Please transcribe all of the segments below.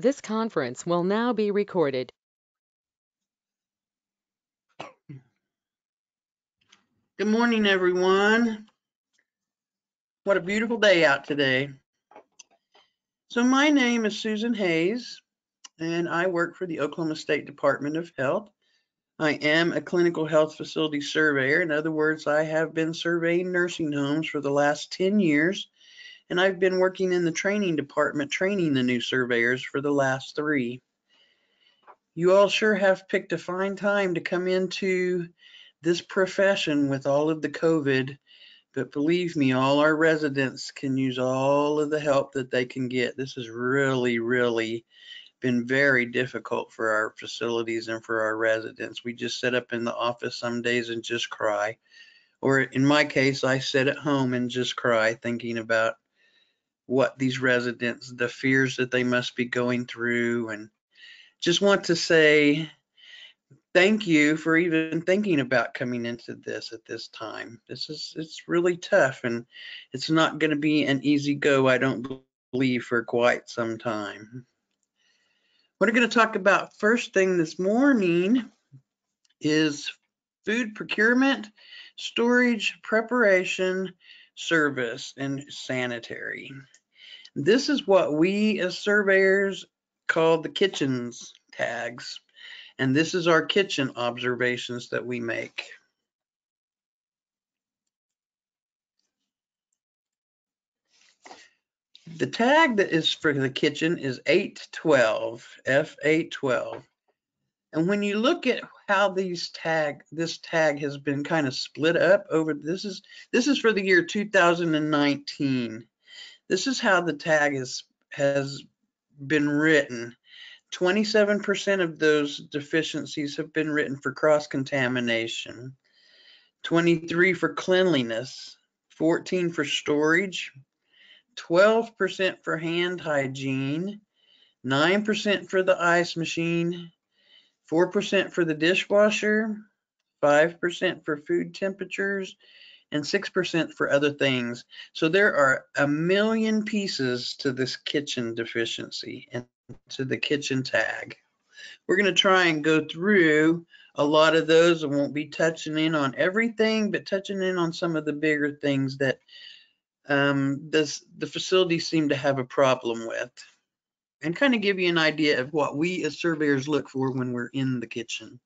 This conference will now be recorded. Good morning, everyone. What a beautiful day out today. So my name is Susan Hayes, and I work for the Oklahoma State Department of Health. I am a clinical health facility surveyor. In other words, I have been surveying nursing homes for the last 10 years, and I've been working in the training department, training the new surveyors for the last 3. You all sure have picked a fine time to come into this profession with all of the COVID. But believe me, all our residents can use all of the help that they can get. This has really been very difficult for our facilities and for our residents. We just sit up in the office some days and just cry. Or in my case, I sit at home and just cry thinking about what these residents, the fears that they must be going through. And just want to say thank you for even thinking about coming into this at this time. It's really tough, and it's not going to be an easy go, I don't believe, for quite some time. What we're going to talk about first thing this morning is food procurement, storage, preparation, service, and sanitary. This is what we as surveyors call the kitchens tags. And this is our kitchen observations that we make. The tag that is for the kitchen is 812, F812. And when you look at how this tag has been kind of split up over, this is for the year 2019. This is how the tag has been written. 27% of those deficiencies have been written for cross-contamination, 23 for cleanliness, 14 for storage, 12% for hand hygiene, 9% for the ice machine, 4% for the dishwasher, 5% for food temperatures, and 6% for other things. So there are a million pieces to this kitchen deficiency and to the kitchen tag. We're going to try and go through a lot of those. I won't be touching in on everything, but touching in on some of the bigger things that the facilities seem to have a problem with, and kind of give you an idea of what we as surveyors look for when we're in the kitchen.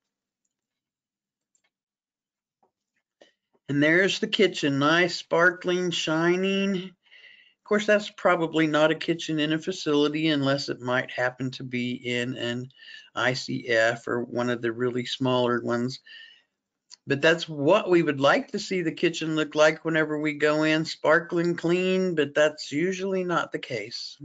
And there's the kitchen, nice, sparkling, shining. Of course, that's probably not a kitchen in a facility unless it might happen to be in an ICF or one of the really smaller ones. But that's what we would like to see the kitchen look like whenever we go in, sparkling clean, but that's usually not the case.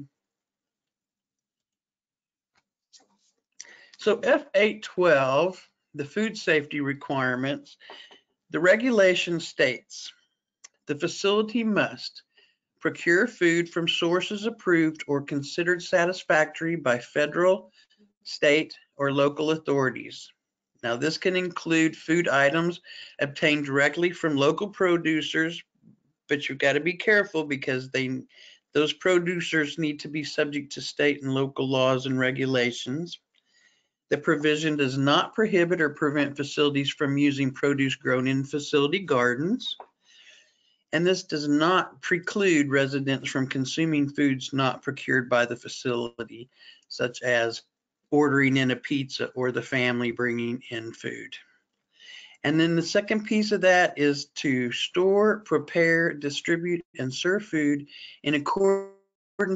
So F812, the food safety requirements, the regulation states the facility must procure food from sources approved or considered satisfactory by federal, state, or local authorities. Now, this can include food items obtained directly from local producers, but you've got to be careful because those producers need to be subject to state and local laws and regulations. The provision does not prohibit or prevent facilities from using produce grown in facility gardens. And this does not preclude residents from consuming foods not procured by the facility, such as ordering in a pizza or the family bringing in food. And then the second piece of that is to store, prepare, distribute, and serve food in accordance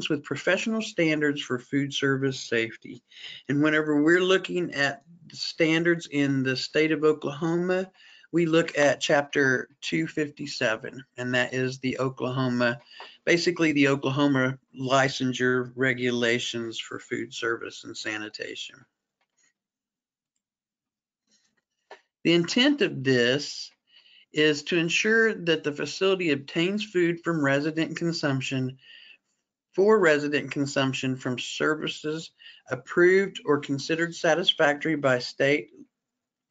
with professional standards for food service safety. And whenever we're looking at standards in the state of Oklahoma, we look at chapter 257, and that is the Oklahoma, basically the Oklahoma licensure regulations for food service and sanitation. The intent of this is to ensure that the facility obtains food from resident consumption for resident consumption from services approved or considered satisfactory by state,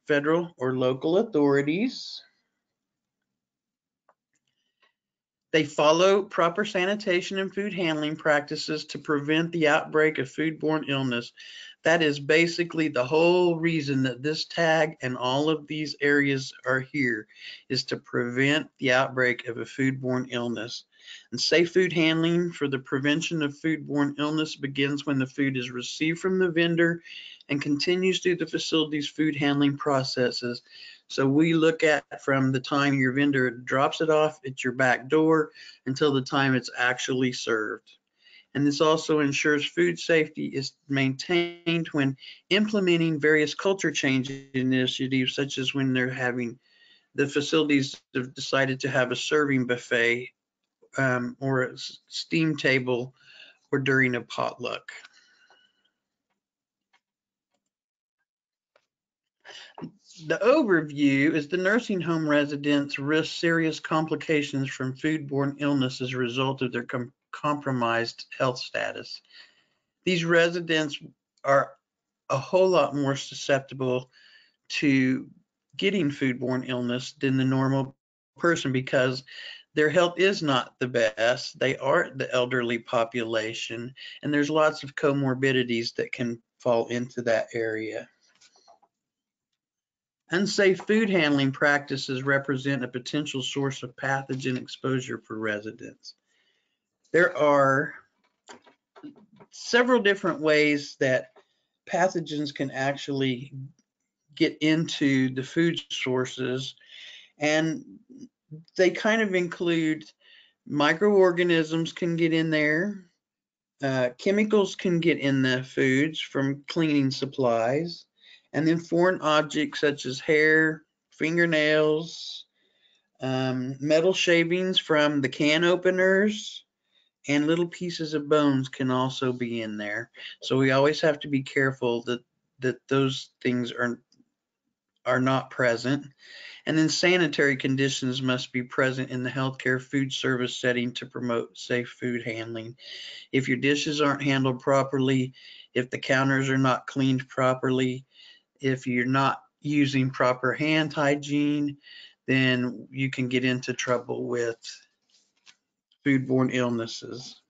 federal, or local authorities. They follow proper sanitation and food handling practices to prevent the outbreak of foodborne illness. That is basically the whole reason that this tag and all of these areas are here, is to prevent the outbreak of a foodborne illness. And safe food handling for the prevention of foodborne illness begins when the food is received from the vendor and continues through the facility's food handling processes. So we look at from the time your vendor drops it off at your back door until the time it's actually served. And this also ensures food safety is maintained when implementing various culture change initiatives, such as when they're having the facilities have decided to have a serving buffet or a steam table or during a potluck. The overview is the nursing home residents risk serious complications from foodborne illness as a result of their compromised health status. These residents are a whole lot more susceptible to getting foodborne illness than the normal person because their health is not the best. They are the elderly population, and there's lots of comorbidities that can fall into that area. Unsafe food handling practices represent a potential source of pathogen exposure for residents. There are several different ways that pathogens can actually get into the food sources, and they kind of include microorganisms can get in there, chemicals can get in the foods from cleaning supplies, and then foreign objects such as hair, fingernails, metal shavings from the can openers, and little pieces of bones can also be in there. So we always have to be careful that those things are not present. And then sanitary conditions must be present in the healthcare food service setting to promote safe food handling. If your dishes aren't handled properly, if the counters are not cleaned properly, if you're not using proper hand hygiene, then you can get into trouble with foodborne illnesses.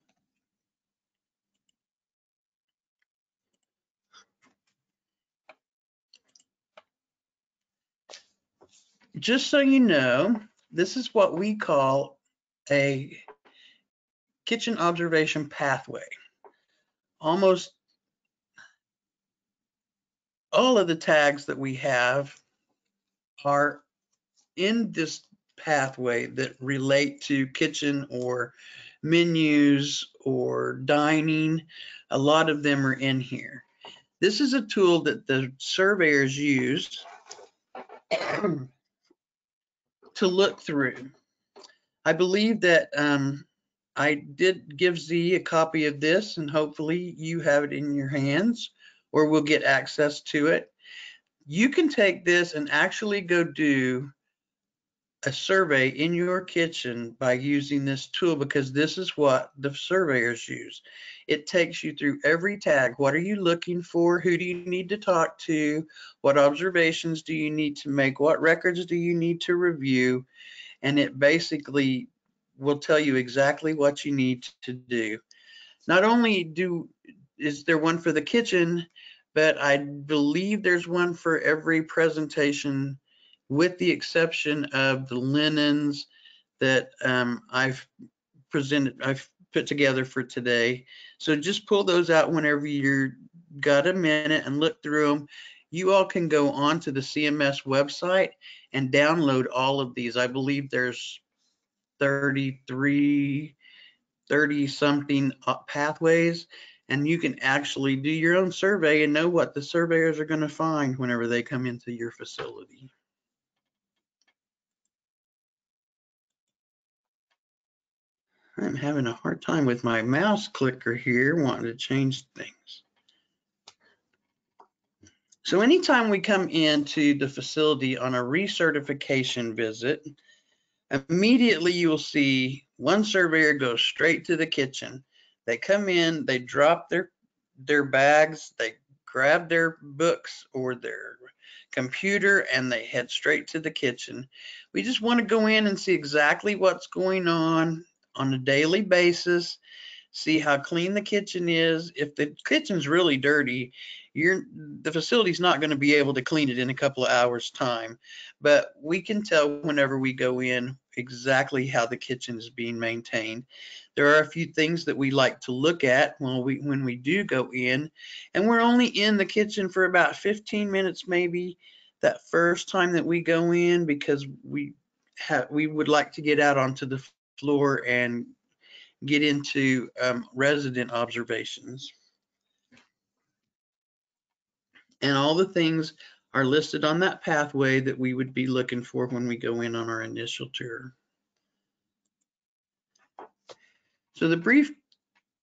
Just so you know, this is what we call a kitchen observation pathway. Almost all of the tags that we have are in this pathway that relate to kitchen or menus or dining. A lot of them are in here. This is a tool that the surveyors use to look through. I believe that I did give Z a copy of this, and hopefully you have it in your hands or will get access to it. You can take this and actually go do a survey in your kitchen by using this tool, because this is what the surveyors use. It takes you through every tag. What are you looking for? Who do you need to talk to? What observations do you need to make? What records do you need to review? And it basically will tell you exactly what you need to do. Not only is there one for the kitchen, but I believe there's one for every presentation, with the exception of the linens that I've put together for today. So just pull those out whenever you're got a minute and look through them. You all can go onto the CMS website and download all of these. I believe there's 30 something pathways, and you can actually do your own survey and know what the surveyors are going to find whenever they come into your facility. I'm having a hard time with my mouse clicker here, wanting to change things. So anytime we come into the facility on a recertification visit, immediately you will see one surveyor go straight to the kitchen. They come in, they drop their bags, they grab their books or their computer, and they head straight to the kitchen. We just want to go in and see exactly what's going on, on a daily basis, see how clean the kitchen is. If the kitchen's really dirty, the facility's not going to be able to clean it in a couple of hours time, but we can tell whenever we go in exactly how the kitchen is being maintained. There are a few things that we like to look at when we do go in, and we're only in the kitchen for about 15 minutes maybe that first time that we go in, because we would like to get out onto the floor and get into resident observations. And all the things are listed on that pathway that we would be looking for when we go in on our initial tour. So the brief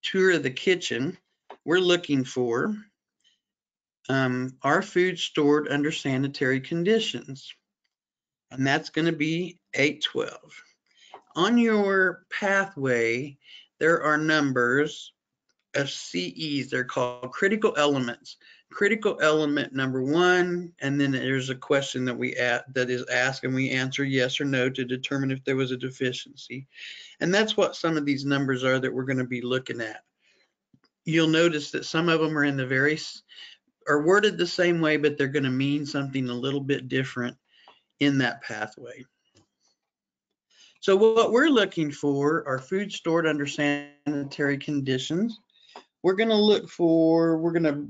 tour of the kitchen, we're looking for our food stored under sanitary conditions, and that's going to be 812. On your pathway, there are numbers of CEs. They're called critical elements. Critical element number 1, and then there's a question that is asked, and we answer yes or no to determine if there was a deficiency. And that's what some of these numbers are that we're going to be looking at. You'll notice that some of them are worded the same way, but they're going to mean something a little bit different in that pathway. So what we're looking for are food stored under sanitary conditions. We're going to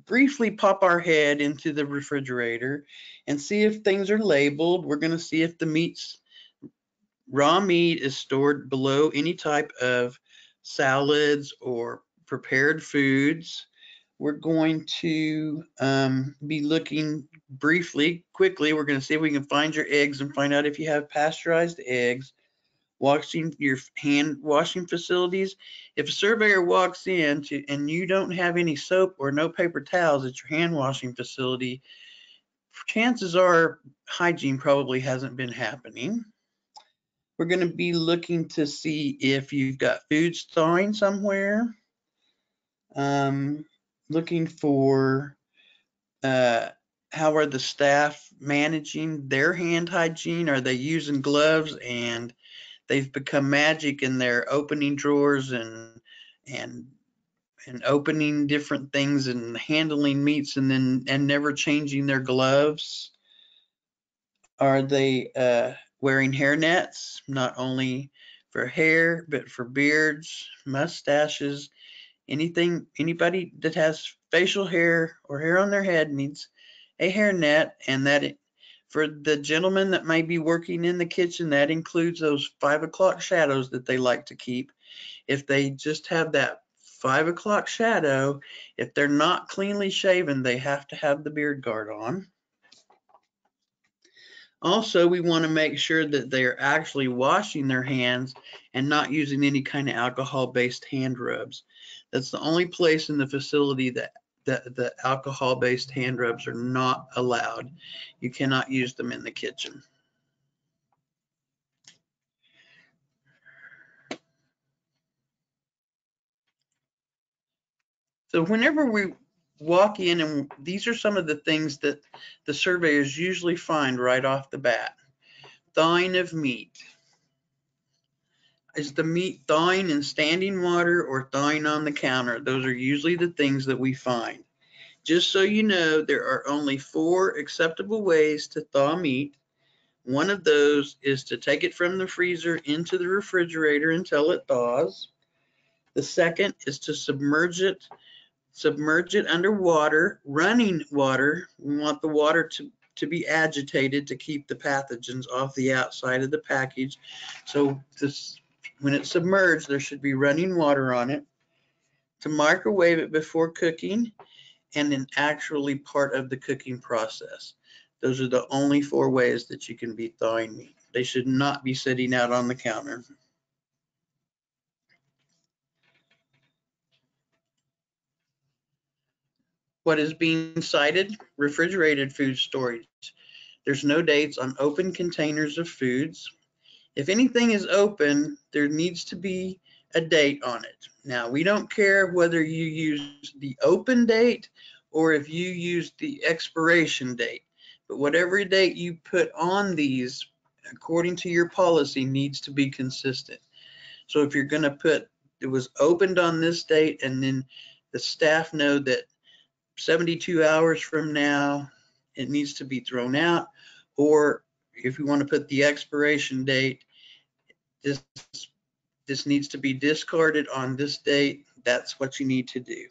briefly pop our head into the refrigerator and see if things are labeled. We're going to see if the raw meat is stored below any type of salads or prepared foods. We're going to be looking quickly. We're going to see if we can find your eggs and find out if you have pasteurized eggs. Washing your hand washing facilities. If a surveyor walks in and you don't have any soap or no paper towels at your hand washing facility, chances are hygiene probably hasn't been happening. We're going to be looking to see if you've got foods thawing somewhere. Looking for how are the staff managing their hand hygiene? Are they using gloves and they've become magic in their opening drawers and opening different things and handling meats and never changing their gloves? Are they wearing hair nets, not only for hair but for beards, mustaches, anybody that has facial hair or hair on their head needs a hair net, and for the gentlemen that may be working in the kitchen, that includes those 5 o'clock shadows that they like to keep. If they just have that 5 o'clock shadow, if they're not cleanly shaven, they have to have the beard guard on. Also, we want to make sure that they're actually washing their hands and not using any kind of alcohol-based hand rubs. That's the only place in the facility that the alcohol-based hand rubs are not allowed. You cannot use them in the kitchen. So whenever we walk in, and these are some of the things that the surveyors usually find right off the bat. Thawing of meat. Is the meat thawing in standing water or thawing on the counter? Those are usually the things that we find. Just so you know, there are only 4 acceptable ways to thaw meat. One of those is to take it from the freezer into the refrigerator until it thaws. The second is to submerge it under water, running water. We want the water to be agitated to keep the pathogens off the outside of the package. So when it's submerged, there should be running water on it. To microwave it before cooking, and then actually part of the cooking process. Those are the only 4 ways that you can be thawing meat. They should not be sitting out on the counter. What is being cited? Refrigerated food storage. There's no dates on open containers of foods. If anything is open, there needs to be a date on it. Now, we don't care whether you use the open date or if you use the expiration date, but whatever date you put on these, according to your policy, needs to be consistent. So if you're going to put, it was opened on this date, and then the staff know that 72 hours from now, it needs to be thrown out. Or if you want to put the expiration date, this needs to be discarded on this date, that's what you need to do.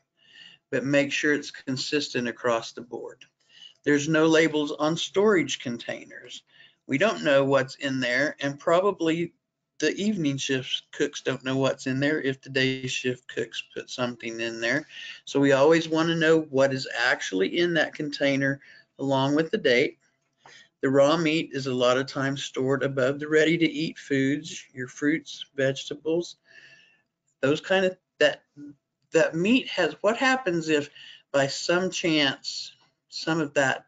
But make sure it's consistent across the board. There's no labels on storage containers. We don't know what's in there, and probably the evening shift cooks don't know what's in there if the day shift cooks put something in there. So we always want to know what is actually in that container along with the date. The raw meat is a lot of times stored above the ready to eat foods, your fruits, vegetables, those kind of, that meat has, what happens if by some chance some of that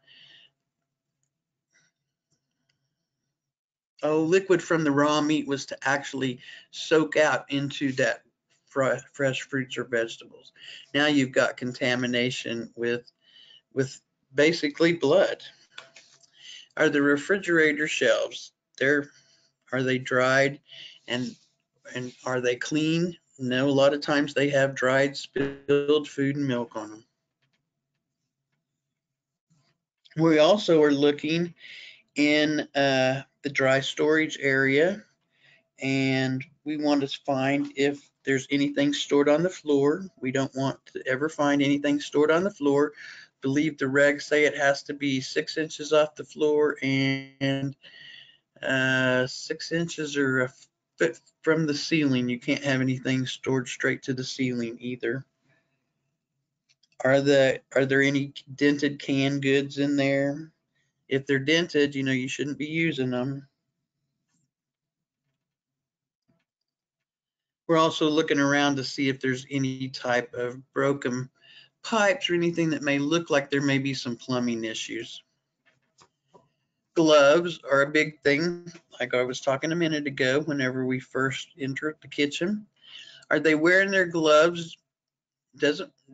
liquid from the raw meat was to actually soak out into that fresh fruits or vegetables. Now you've got contamination with basically blood. Are the refrigerator shelves there? Are they dried and are they clean? No, a lot of times they have dried, spilled food and milk on them. We also are looking in the dry storage area, and we want to find if there's anything stored on the floor. We don't want to ever find anything stored on the floor. Believe the regs say it has to be 6 inches off the floor and 6 inches or a foot from the ceiling. You can't have anything stored straight to the ceiling either. Are there any dented canned goods in there? If they're dented, you know, you shouldn't be using them. We're also looking around to see if there's any type of broken pipes or anything that may look like there may be some plumbing issues. Gloves are a big thing, like I was talking a minute ago, whenever we first enter the kitchen. Are they wearing their gloves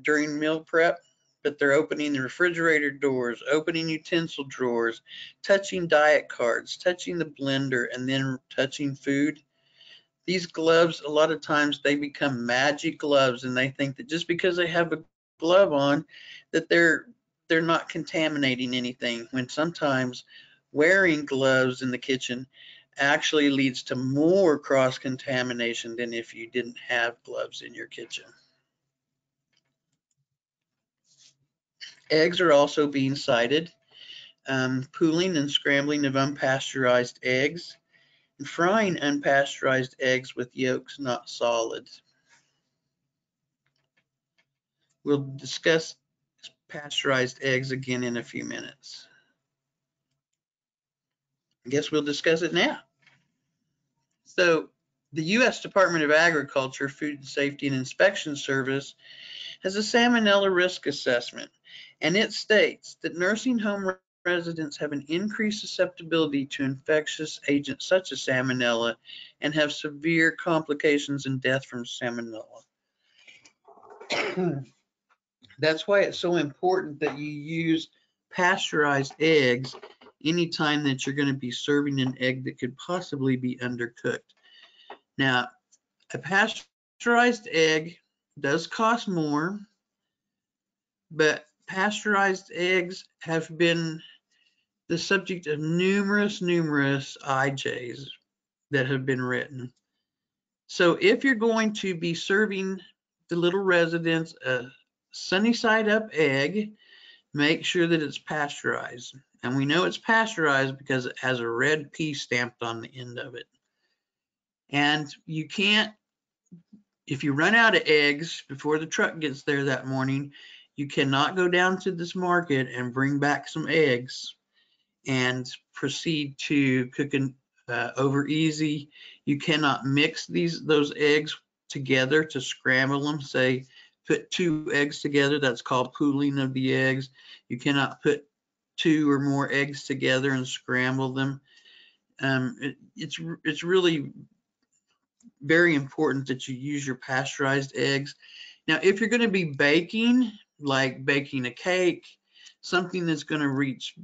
during meal prep? But they're opening the refrigerator doors, opening utensil drawers, touching diet cards, touching the blender, and then touching food. These gloves, a lot of times they become magic gloves, and they think that just because they have a glove on, that they're not contaminating anything, when sometimes wearing gloves in the kitchen actually leads to more cross contamination than if you didn't have gloves in your kitchen. Eggs are also being cited. Pooling and scrambling of unpasteurized eggs, and frying unpasteurized eggs with yolks not solid. We'll discuss pasteurized eggs again in a few minutes. I guess we'll discuss it now. So the U.S. Department of Agriculture, Food Safety and Inspection Service has a salmonella risk assessment, and it states that nursing home residents have an increased susceptibility to infectious agents such as salmonella and have severe complications and death from salmonella. That's why it's so important that you use pasteurized eggs anytime that you're going to be serving an egg that could possibly be undercooked. Now, a pasteurized egg does cost more, but pasteurized eggs have been the subject of numerous IJs that have been written. So if you're going to be serving the little residents a sunny side up egg, make sure that it's pasteurized. And we know it's pasteurized because it has a red P stamped on the end of it. And you can't, if you run out of eggs before the truck gets there that morning, you cannot go down to this market and bring back some eggs and proceed to cooking over easy. You cannot mix those eggs together to scramble them. Say, put 2 eggs together. That's called pooling of the eggs. You cannot put 2 or more eggs together and scramble them. It's really very important that you use your pasteurized eggs. Now, if you're going to be baking, like baking a cake, something that's going to reach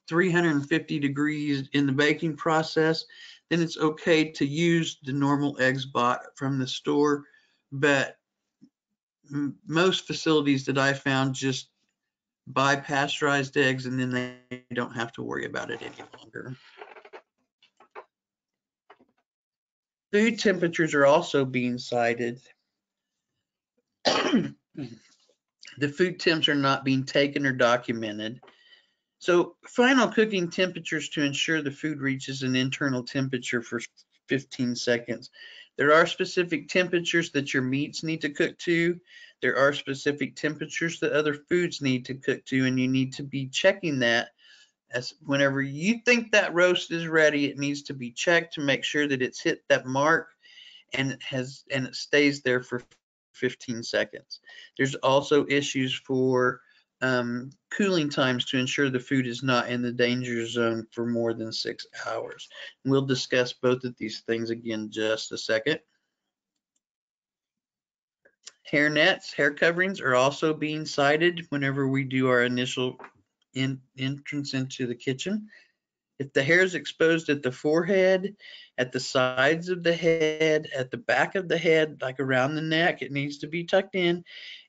350 degrees in the baking process, then it's okay to use the normal eggs bought from the store. But most facilities that I found just buy pasteurized eggs, and then they don't have to worry about it any longer. Food temperatures are also being cited. The food temps are not being taken or documented. So final cooking temperatures to ensure the food reaches an internal temperature for 15 seconds. There are specific temperatures that your meats need to cook to. There are specific temperatures that other foods need to cook to, and you need to be checking that. As whenever you think that roast is ready, it needs to be checked to make sure that it's hit that mark and it stays there for 15 seconds. There's also issues for cooling times to ensure the food is not in the danger zone for more than 6 hours. We'll discuss both of these things again in just a second. Hair nets, hair coverings are also being cited whenever we do our initial entrance into the kitchen. If the hair is exposed at the forehead, at the sides of the head, at the back of the head, like around the neck, it needs to be tucked in.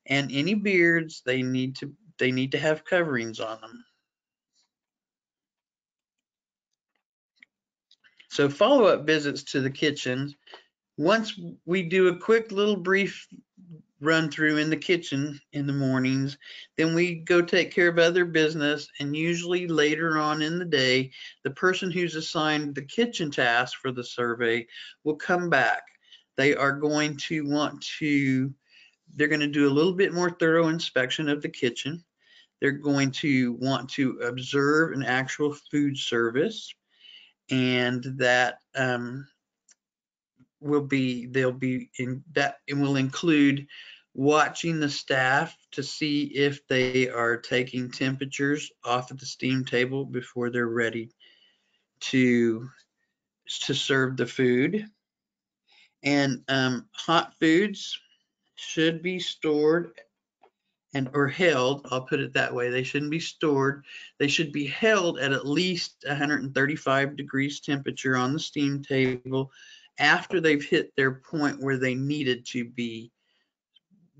And any beards, they need to have coverings on them. So follow-up visits to the kitchen. Once we do a quick little brief run through in the kitchen in the mornings, then we go take care of other business, and usually later on in the day, the person who's assigned the kitchen task for the survey will come back. They are going to they're going to do a little bit more thorough inspection of the kitchen. They're going to want to observe an actual food service, and that they'll be in that, it will include watching the staff to see if they are taking temperatures off of the steam table before they're ready to serve the food. And hot foods should be stored or held, I'll put it that way. They shouldn't be stored. They should be held at least 135 degrees temperature on the steam table after they've hit their point where they needed to be,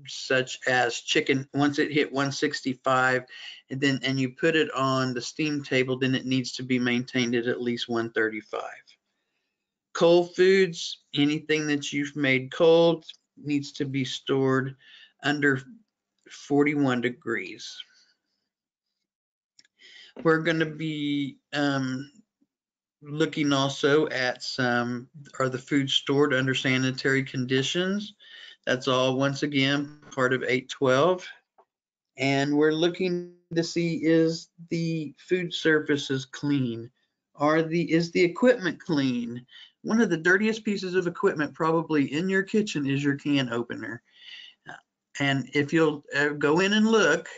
such as chicken. Once it hit 165 and you put it on the steam table, then it needs to be maintained at least 135. Cold foods, anything that you've made cold, needs to be stored under 41 degrees. We're going to be looking also at are the foods stored under sanitary conditions? That's all, once again, part of 812. And we're looking to see, is the food surfaces clean? Is the equipment clean? One of the dirtiest pieces of equipment probably in your kitchen is your can opener. And if you'll go in and look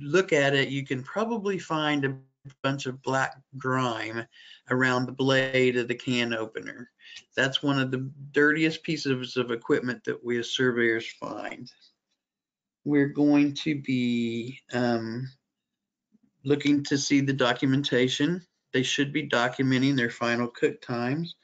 look at it, you can probably find a bunch of black grime around the blade of the can opener. That's one of the dirtiest pieces of equipment that we as surveyors find. We're going to be looking to see the documentation. They should be documenting their final cook times.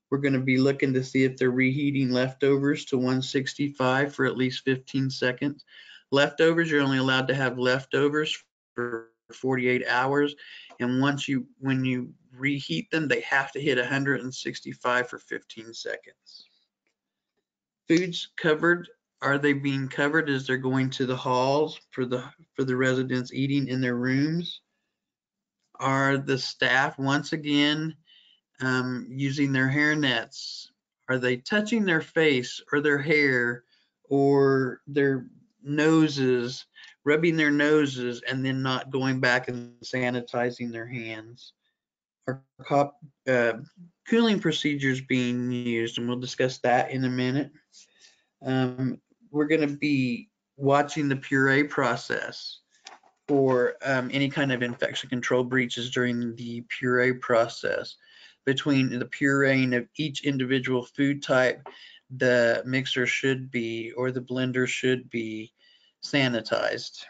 We're going to be looking to see if they're reheating leftovers to 165 for at least 15 seconds. Leftovers, you're only allowed to have leftovers for 48 hours. And when you reheat them, they have to hit 165 for 15 seconds. Foods covered, are they being covered as they're going to the halls for the residents eating in their rooms? Are the staff, once again, using their hair nets? Are they touching their face or their hair or their noses, rubbing their noses, and then not going back and sanitizing their hands? Are cooling procedures being used? And we'll discuss that in a minute. We're going to be watching the puree process for any kind of infection control breaches during the puree process. Between the pureeing of each individual food type, the mixer should be, or the blender should be, sanitized.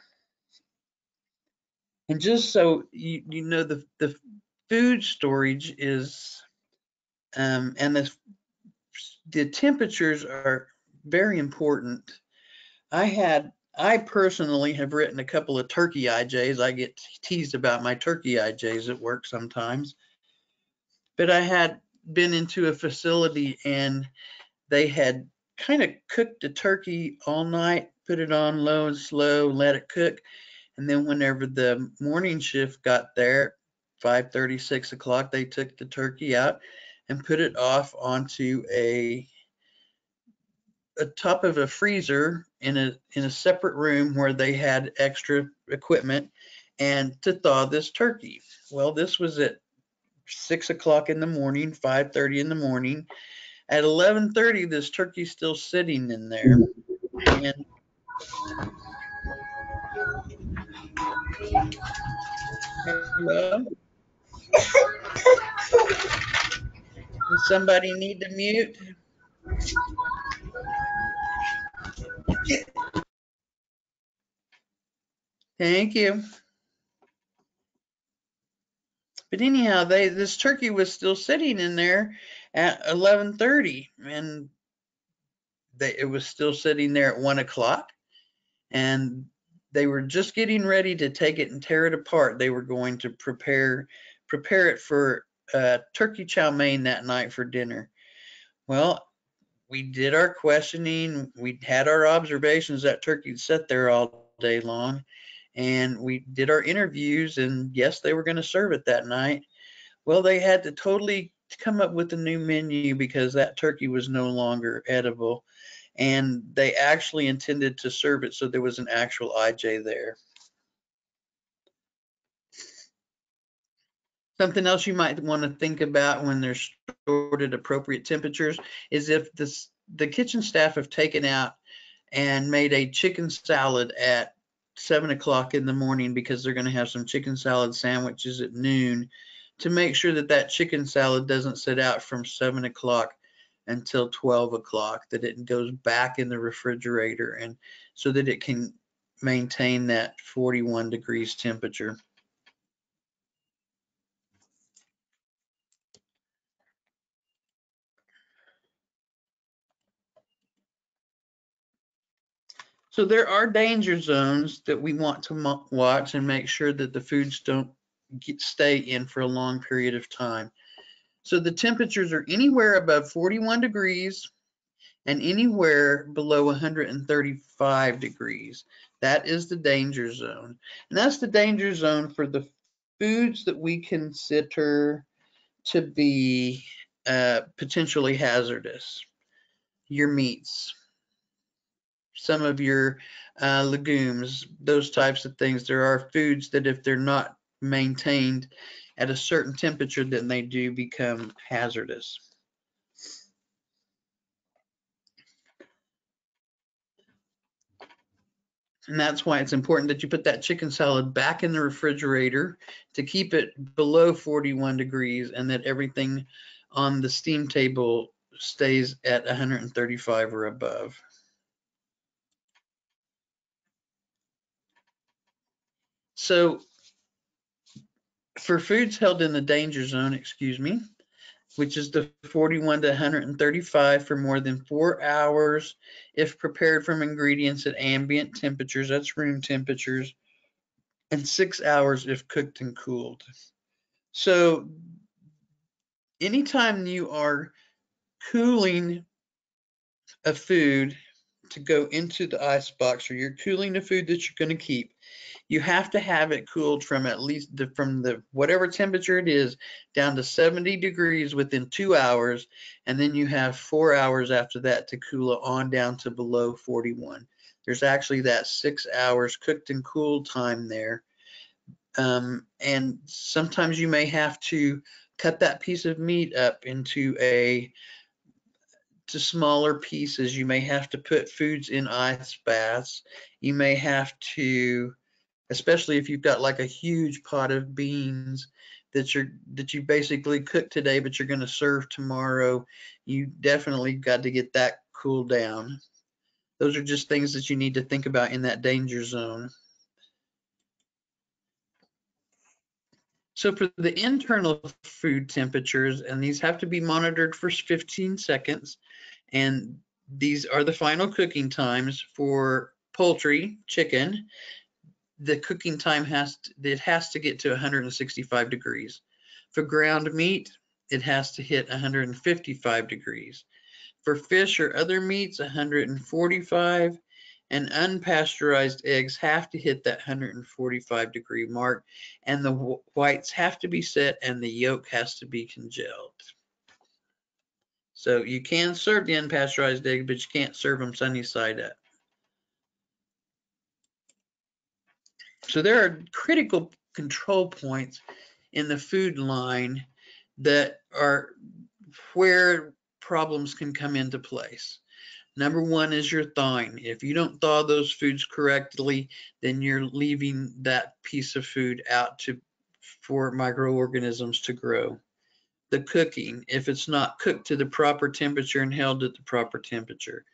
And just so you know, the food storage is, and the temperatures are very important. I personally have written a couple of turkey IJs. I get teased about my turkey IJs at work sometimes, but I had been into a facility and they had kind of cooked the turkey all night, put it on low and slow, let it cook. And then whenever the morning shift got there, 5:30, 6 o'clock, they took the turkey out and put it off onto a top of a freezer in a separate room where they had extra equipment and to thaw this turkey. Well, this was at 6 o'clock in the morning, 5:30 in the morning. At 11:30, this turkey's still sitting in there. And hello, does somebody need to mute? Thank you. But anyhow, this turkey was still sitting in there at 11:30, and it was still sitting there at 1 o'clock, and they were just getting ready to take it and tear it apart. They were going to prepare it for turkey chow mein that night for dinner. Well, we did our questioning. We had our observations. That turkey sat there all day long, and we did our interviews. And yes, they were going to serve it that night. Well, they had to totally come up with a new menu because that turkey was no longer edible, and they actually intended to serve it, so there was an actual IJ there. Something else you might want to think about when they're stored at appropriate temperatures is if the kitchen staff have taken out and made a chicken salad at 7 o'clock in the morning because they're going to have some chicken salad sandwiches at noon, to make sure that that chicken salad doesn't sit out from 7 o'clock until 12 o'clock, that it goes back in the refrigerator, and so that it can maintain that 41 degrees temperature. So there are danger zones that we want to watch and make sure that the foods don't stay in for a long period of time. So the temperatures are anywhere above 41 degrees and anywhere below 135 degrees. That is the danger zone. And that's the danger zone for the foods that we consider to be potentially hazardous. Your meats, some of your legumes, those types of things. There are foods that if they're not maintained at a certain temperature, then they do become hazardous. And that's why it's important that you put that chicken salad back in the refrigerator to keep it below 41 degrees, and that everything on the steam table stays at 135 or above. So for foods held in the danger zone, which is the 41 to 135 for more than 4 hours if prepared from ingredients at ambient temperatures, that's room temperatures, and 6 hours if cooked and cooled. So anytime you are cooling a food to go into the ice box, or you're cooling the food that you're going to keep, you have to have it cooled from at least from the whatever temperature it is down to 70 degrees within 2 hours, and then you have 4 hours after that to cool it on down to below 41. There's actually that 6 hours cooked and cooled time there. And sometimes you may have to cut that piece of meat up into to smaller pieces. You may have to put foods in ice baths. You may have to, especially if you've got like a huge pot of beans that you basically cooked today, but you're going to serve tomorrow, you definitely got to get that cooled down. Those are just things that you need to think about in that danger zone. So for the internal food temperatures, and these have to be monitored for 15 seconds, and these are the final cooking times for poultry, chicken. The cooking time has to get to 165 degrees. For ground meat, it has to hit 155 degrees. For fish or other meats, 145, and unpasteurized eggs have to hit that 145 degree mark, and the whites have to be set and the yolk has to be congealed. So you can serve the unpasteurized egg, but you can't serve them sunny side up. So there are critical control points in the food line that are where problems can come into place. Number one is your thawing. If you don't thaw those foods correctly, then you're leaving that piece of food out for microorganisms to grow. The cooking, if it's not cooked to the proper temperature and held at the proper temperature.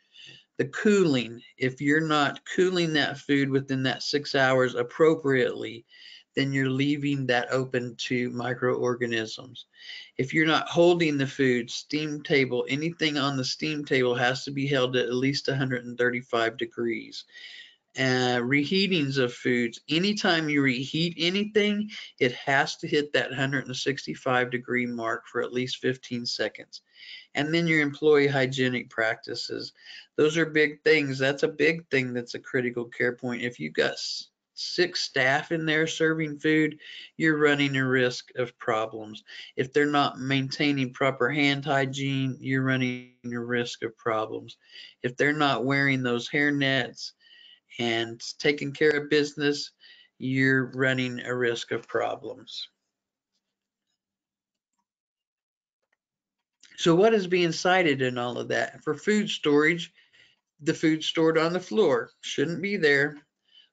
The cooling, if you're not cooling that food within that 6 hours appropriately, then you're leaving that open to microorganisms. If you're not holding the food, steam table, anything on the steam table has to be held at least 135 degrees. Reheatings of foods, anytime you reheat anything, it has to hit that 165 degree mark for at least 15 seconds. And then your employee hygienic practices. Those are big things. That's a big thing that's a critical care point. If you've got 6 staff in there serving food, you're running a risk of problems. If they're not maintaining proper hand hygiene, you're running a risk of problems. If they're not wearing those hair nets and taking care of business, you're running a risk of problems. So what is being cited in all of that? For food storage, the food stored on the floor shouldn't be there.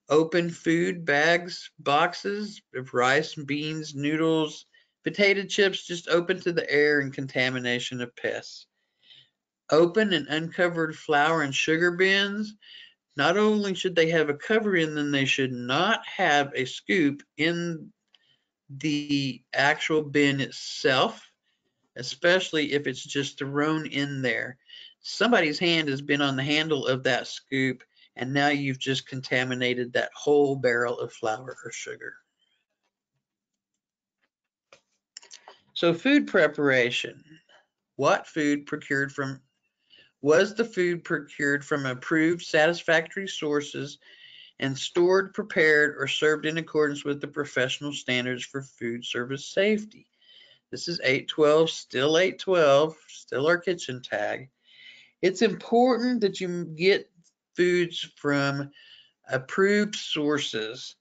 Open food bags, boxes of rice, beans, noodles, potato chips just open to the air and contamination of pests. Open and uncovered flour and sugar bins. Not only should they have a cover in them, they should not have a scoop in the actual bin itself, especially if it's just thrown in there. Somebody's hand has been on the handle of that scoop, and now you've just contaminated that whole barrel of flour or sugar. So food preparation. What food was the food procured from approved satisfactory sources and stored, prepared, or served in accordance with the professional standards for food service safety? This is 812, still 812, still our kitchen tag. It's important that you get foods from approved sources.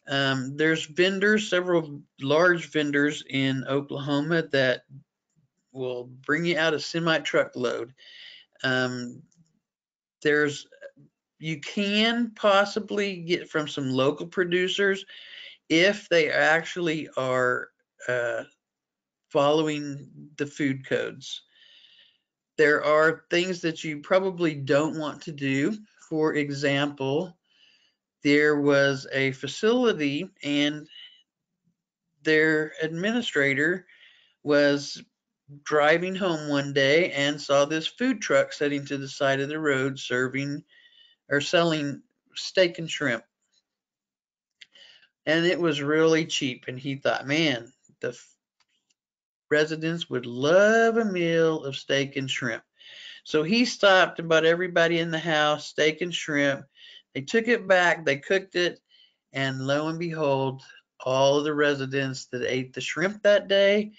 There's vendors, several large vendors in Oklahoma that will bring you out a semi-truckload. You can possibly get from some local producers if they actually are following the food codes. There are things that you probably don't want to do. For example, there was a facility and their administrator was driving home one day and saw this food truck sitting to the side of the road serving or selling steak and shrimp. And it was really cheap. And he thought, man, the residents would love a meal of steak and shrimp. So he stopped about everybody in the house, steak and shrimp. They took it back, they cooked it, and lo and behold, all of the residents that ate the shrimp that day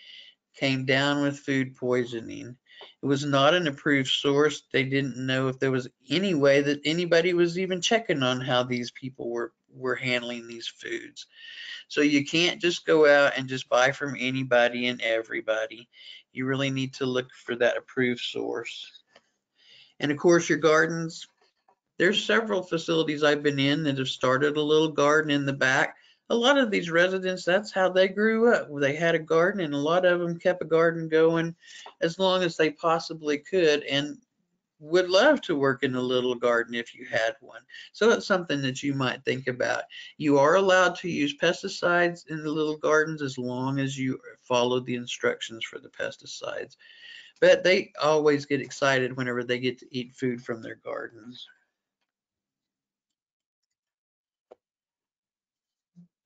came down with food poisoning. It was not an approved source. They didn't know if there was any way that anybody was even checking on how these people were handling these foods. So you can't just go out and just buy from anybody and everybody. You really need to look for that approved source. And of course, your gardens, there's several facilities I've been in that have started a little garden in the back. A lot of these residents, that's how they grew up. They had a garden, and a lot of them kept a garden going as long as they possibly could. And would love to work in a little garden if you had one. So it's something that you might think about. You are allowed to use pesticides in the little gardens as long as you follow the instructions for the pesticides. But they always get excited whenever they get to eat food from their gardens.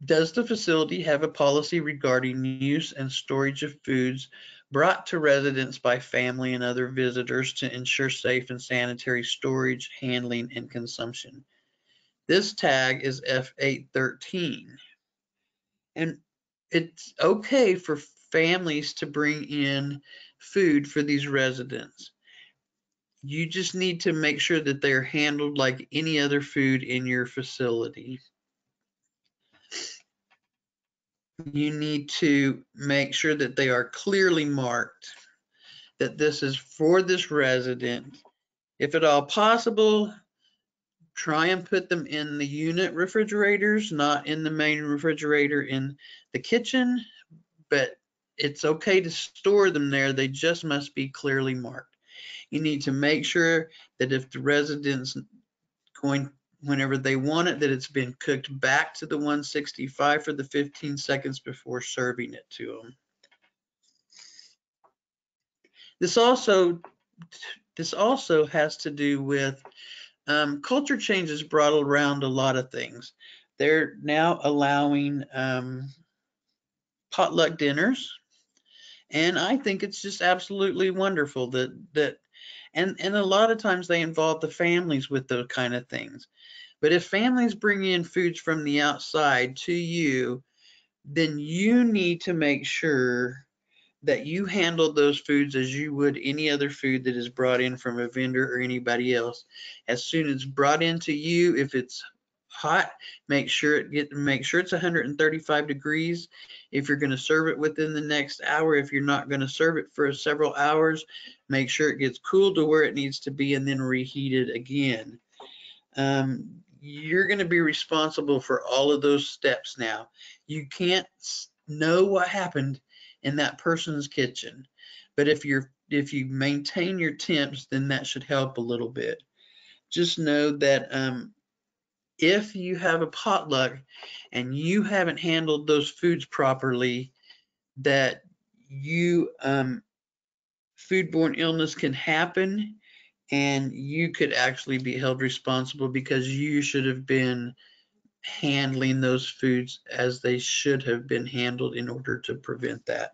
Does the facility have a policy regarding use and storage of foods brought to residents by family and other visitors to ensure safe and sanitary storage, handling, and consumption? This tag is F813. And it's okay for families to bring in food for these residents. You just need to make sure that they're handled like any other food in your facility. You need to make sure that they are clearly marked, that this is for this resident. If at all possible, try and put them in the unit refrigerators, not in the main refrigerator in the kitchen, but it's okay to store them there. They just must be clearly marked. You need to make sure that if the resident's going whenever they want it, that it's been cooked back to the 165 for the 15 seconds before serving it to them. This also has to do with culture changes brought around a lot of things. They're now allowing potluck dinners, and I think it's just absolutely wonderful that and a lot of times they involve the families with those kind of things. But if families bring in foods from the outside to you, then you need to make sure that you handle those foods as you would any other food that is brought in from a vendor or anybody else. As soon as it's brought into you, if it's hot, make sure it's 135 degrees. If you're going to serve it within the next hour, if you're not going to serve it for several hours, make sure it gets cooled to where it needs to be and then reheated again. You're going to be responsible for all of those steps now. You can't know what happened in that person's kitchen, but if you maintain your temps, then that should help a little bit. Just know that if you have a potluck and you haven't handled those foods properly, that you foodborne illness can happen, and you could actually be held responsible because you should have been handling those foods as they should have been handled in order to prevent that.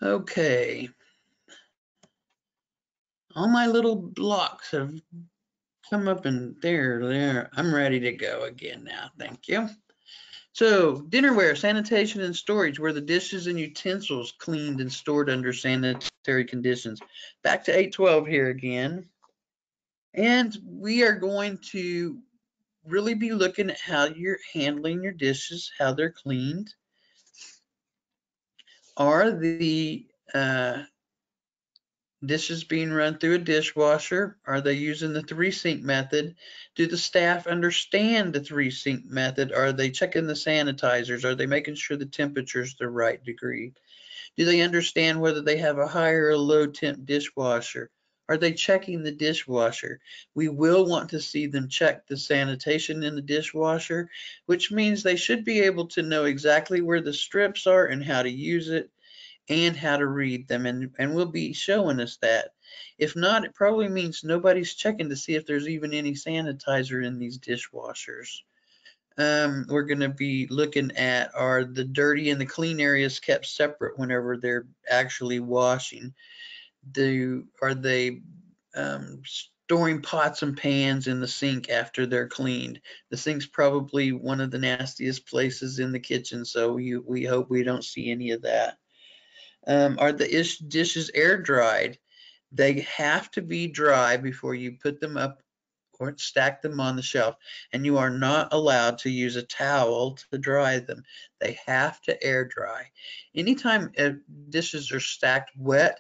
Okay, all my little blocks have come up and there. I'm ready to go again now. Thank you. So, dinnerware, sanitation, and storage, where the dishes and utensils cleaned and stored under sanitary conditions. Back to 812 here again. And we are going to really be looking at how you're handling your dishes, how they're cleaned. Are the dishes being run through a dishwasher? Are they using the 3-sink method? Do the staff understand the 3-sink method? Are they checking the sanitizers? Are they making sure the temperature's the right degree? Do they understand whether they have a high or a low temp dishwasher? Are they checking the dishwasher? We will want to see them check the sanitation in the dishwasher, which means they should be able to know exactly where the strips are and how to use it and how to read them, and we'll be showing us that. If not, it probably means nobody's checking to see if there's even any sanitizer in these dishwashers. We're going to be looking at, are the dirty and the clean areas kept separate whenever they're actually washing? Are they storing pots and pans in the sink after they're cleaned? The sink's probably one of the nastiest places in the kitchen, so we hope we don't see any of that. Are the dishes air dried? They have to be dry before you put them up or stack them on the shelf, and you are not allowed to use a towel to dry them. They have to air dry. Anytime dishes are stacked wet,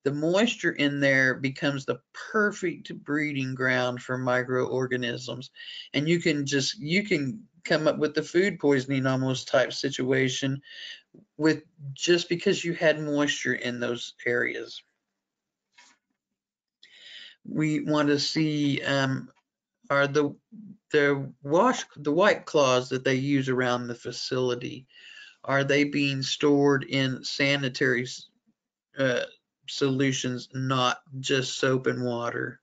the moisture in there becomes the perfect breeding ground for microorganisms. And you can come up with the food poisoning almost type situation with just because you had moisture in those areas. We want to see are the white cloths that they use around the facility, are they being stored in sanitary uh, solutions, not just soap and water?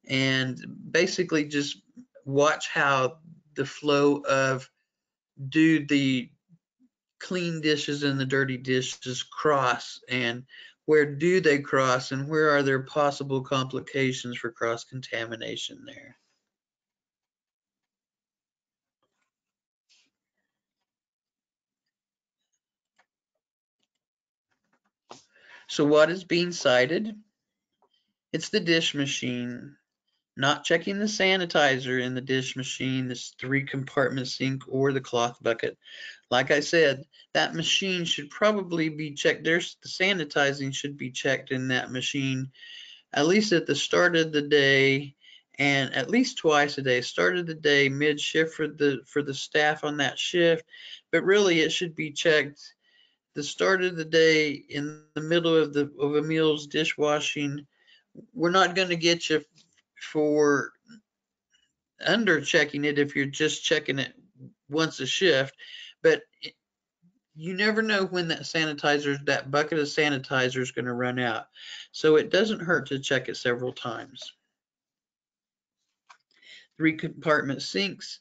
And basically just watch how the flow of, do the clean dishes and the dirty dishes cross, and where do they cross, and where are there possible complications for cross contamination there? So what is being cited? It's the dish machine, not checking the sanitizer in the dish machine, this 3-compartment sink, or the cloth bucket. Like I said, that machine should probably be checked. The sanitizing should be checked in that machine at least at the start of the day, and at least twice a day. Start of the day, mid shift for the staff on that shift, but really it should be checked the start of the day, in the middle of a meal's dishwashing. We're not going to get you for under checking it if you're just checking it once a shift, but you never know when that bucket of sanitizer is going to run out. So it doesn't hurt to check it several times. 3-compartment sinks.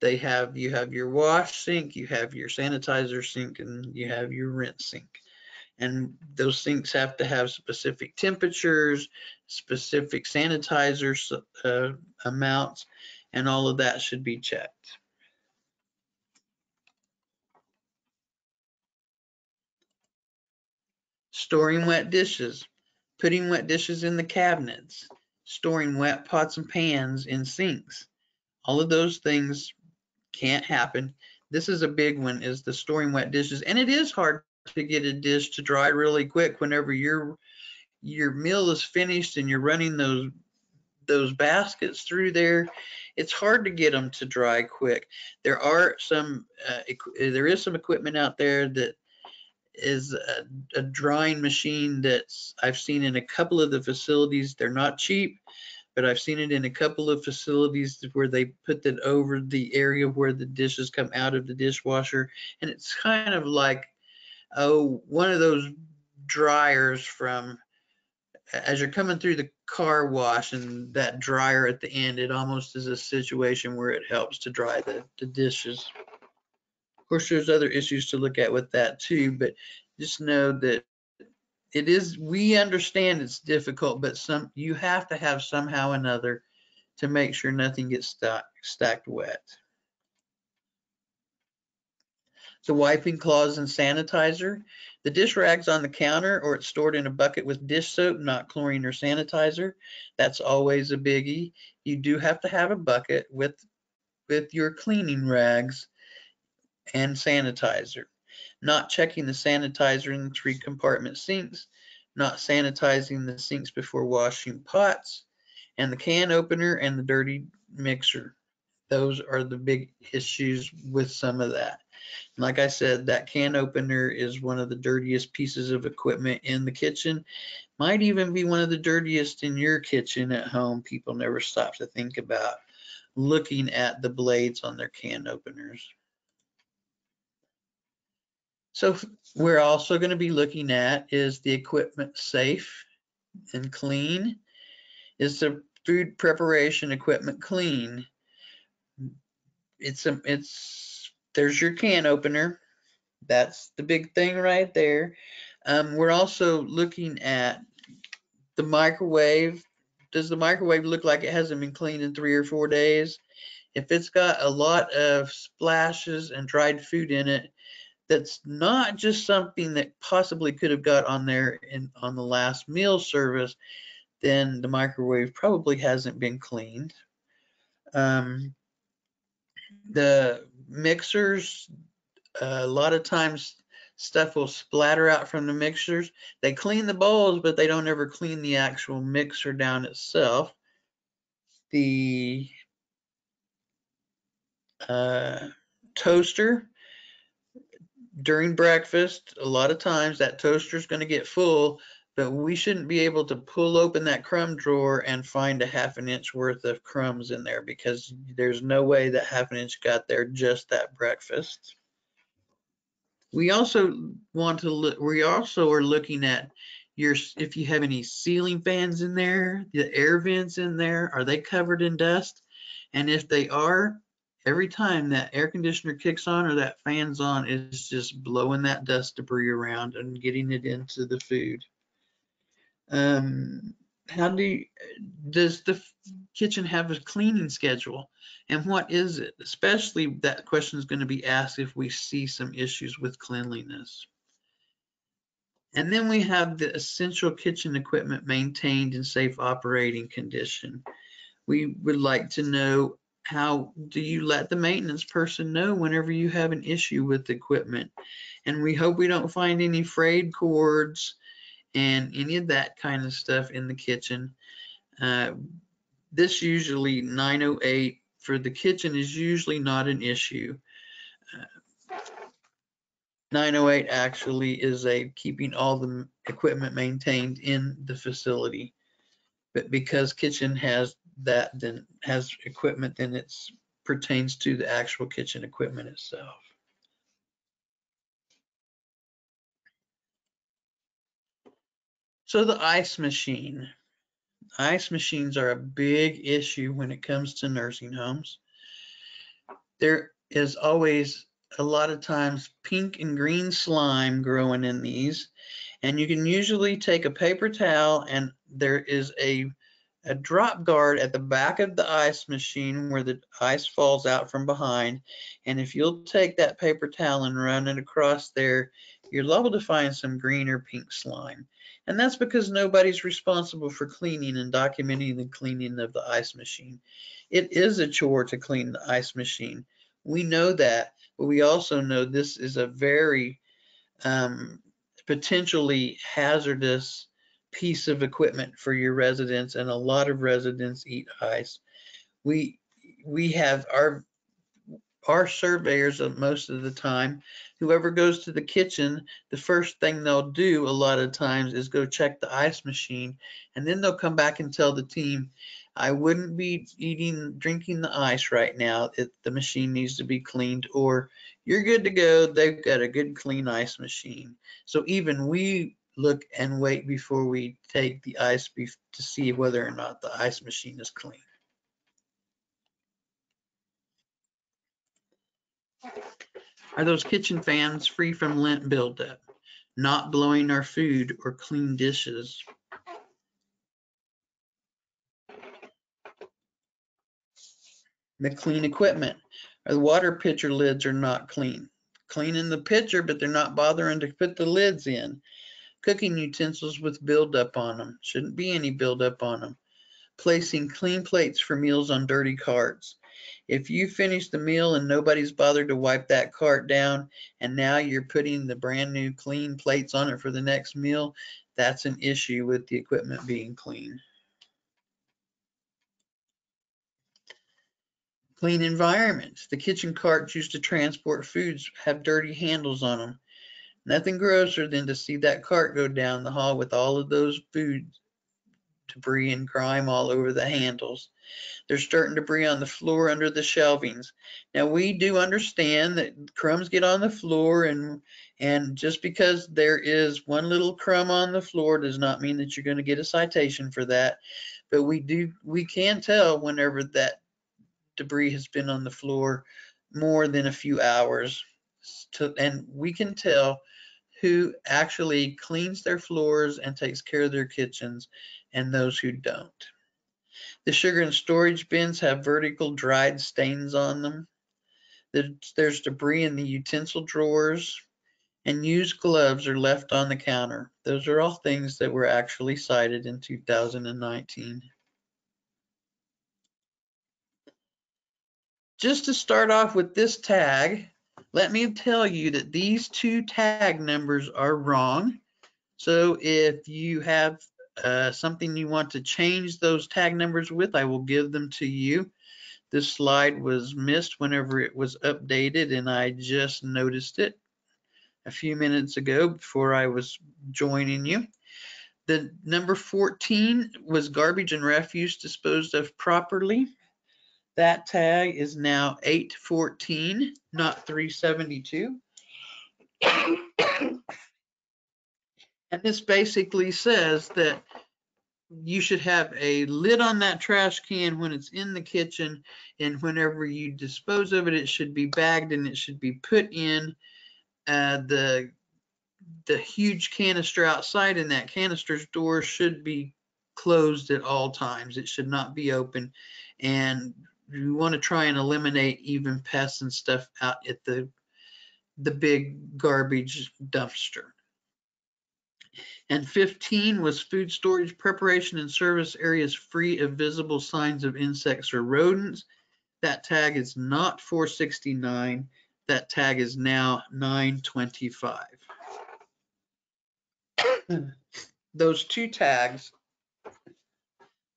You have your wash sink, you have your sanitizer sink, and you have your rinse sink. And those sinks have to have specific temperatures, specific sanitizer amounts, and all of that should be checked. Storing wet dishes, putting wet dishes in the cabinets, storing wet pots and pans in sinks. All of those things can't happen. This is a big one, is the storing wet dishes. And it is hard to get a dish to dry really quick whenever your meal is finished and you're running those baskets through there. It's hard to get them to dry quick. There is some equipment out there that is a drying machine that I've seen in a couple of the facilities. They're not cheap, but I've seen it in a couple of facilities where they put it over the area where the dishes come out of the dishwasher. And it's kind of like, one of those dryers from, as you're coming through the car wash, and that dryer at the end, it almost is a situation where it helps to dry the dishes. Of course, there's other issues to look at with that too, but just know that we understand it's difficult, but you have to have somehow or another to make sure nothing gets stacked wet. The wiping cloths and sanitizer. The dish rag's on the counter, or it's stored in a bucket with dish soap, not chlorine or sanitizer. That's always a biggie. You do have to have a bucket with your cleaning rags and sanitizer. Not checking the sanitizer in the 3-compartment sinks, not sanitizing the sinks before washing pots, and the can opener and the dirty mixer. Those are the big issues with some of that. Like I said, that can opener is one of the dirtiest pieces of equipment in the kitchen. Might even be one of the dirtiest in your kitchen at home. People never stop to think about looking at the blades on their can openers. So we're also going to be looking at, is the equipment safe and clean? Is the food preparation equipment clean? There's your can opener. That's the big thing right there. We're also looking at the microwave. Does the microwave look like it hasn't been cleaned in 3 or 4 days? If it's got a lot of splashes and dried food in it, that's not just something that possibly could have got on there on the last meal service, then the microwave probably hasn't been cleaned. The mixers, a lot of times stuff will splatter out from the mixers. They clean the bowls, but they don't ever clean the actual mixer down itself. The toaster, during breakfast, a lot of times that toaster is going to get full, but we shouldn't be able to pull open that crumb drawer and find a half an inch worth of crumbs in there, because there's no way that half an inch got there just that breakfast. We also want to look, we also are looking at if you have any ceiling fans in there, the air vents in there, are they covered in dust? And if they are, every time that air conditioner kicks on or that fan's on, it's just blowing that dust debris around and getting it into the food. Does the kitchen have a cleaning schedule? And what is it? Especially that question is going to be asked if we see some issues with cleanliness. And then we have the essential kitchen equipment maintained in safe operating condition. We would like to know, how do you let the maintenance person know whenever you have an issue with the equipment? And we hope we don't find any frayed cords and any of that kind of stuff in the kitchen. This usually 908 for the kitchen is usually not an issue. 908 actually is keeping all the equipment maintained in the facility. But because kitchen has that, then has equipment, then it pertains to the actual kitchen equipment itself. So the ice machine. Ice machines are a big issue when it comes to nursing homes. There is always a lot of times pink and green slime growing in these, and you can usually take a paper towel, and there is a drop guard at the back of the ice machine where the ice falls out from behind. And if you'll take that paper towel and run it across there, you're liable to find some green or pink slime. And that's because nobody's responsible for cleaning and documenting the cleaning of the ice machine. It is a chore to clean the ice machine. We know that, but we also know this is a very potentially hazardous piece of equipment for your residents, and a lot of residents eat ice. We have our surveyors most of the time, whoever goes to the kitchen, the first thing they'll do a lot of times is go check the ice machine, and then they'll come back and tell the team, I wouldn't be drinking the ice right now. The machine needs to be cleaned, or you're good to go. They've got a good clean ice machine. So even we look and wait before we take the ice to see whether or not the ice machine is clean. Are those kitchen fans free from lint buildup, not blowing our food or clean dishes? The clean equipment. The water pitcher lids are not clean. Cleaning the pitcher, but they're not bothering to put the lids in. Cooking utensils with buildup on them. Shouldn't be any buildup on them. Placing clean plates for meals on dirty carts. If you finish the meal and nobody's bothered to wipe that cart down, and now you're putting the brand new clean plates on it for the next meal, that's an issue with the equipment being clean. Clean environments. The kitchen carts used to transport foods have dirty handles on them. Nothing grosser than to see that cart go down the hall with all of those food debris and grime all over the handles. There's starting debris on the floor under the shelvings. Now we do understand that crumbs get on the floor, and just because there is one little crumb on the floor does not mean that you're going to get a citation for that. But we can tell whenever that debris has been on the floor more than a few hours, and we can tell who actually cleans their floors and takes care of their kitchens and those who don't. The sugar and storage bins have vertical dried stains on them. There's debris in the utensil drawers, and used gloves are left on the counter. Those are all things that were actually cited in 2019. Just to start off with this tag, let me tell you that these two tag numbers are wrong. So if you have something you want to change those tag numbers with, I will give them to you. This slide was missed whenever it was updated, and I just noticed it a few minutes ago before I was joining you. The number 14 was garbage and refuse disposed of properly. That tag is now 814, not 372. And this basically says that you should have a lid on that trash can when it's in the kitchen, and whenever you dispose of it, it should be bagged and it should be put in the huge canister outside, and that canister's door should be closed at all times. It should not be open, and you want to try and eliminate even pests and stuff out at the big garbage dumpster. And 15 was food storage, preparation, and service areas free of visible signs of insects or rodents. That tag is not 469. That tag is now 925. Those two tags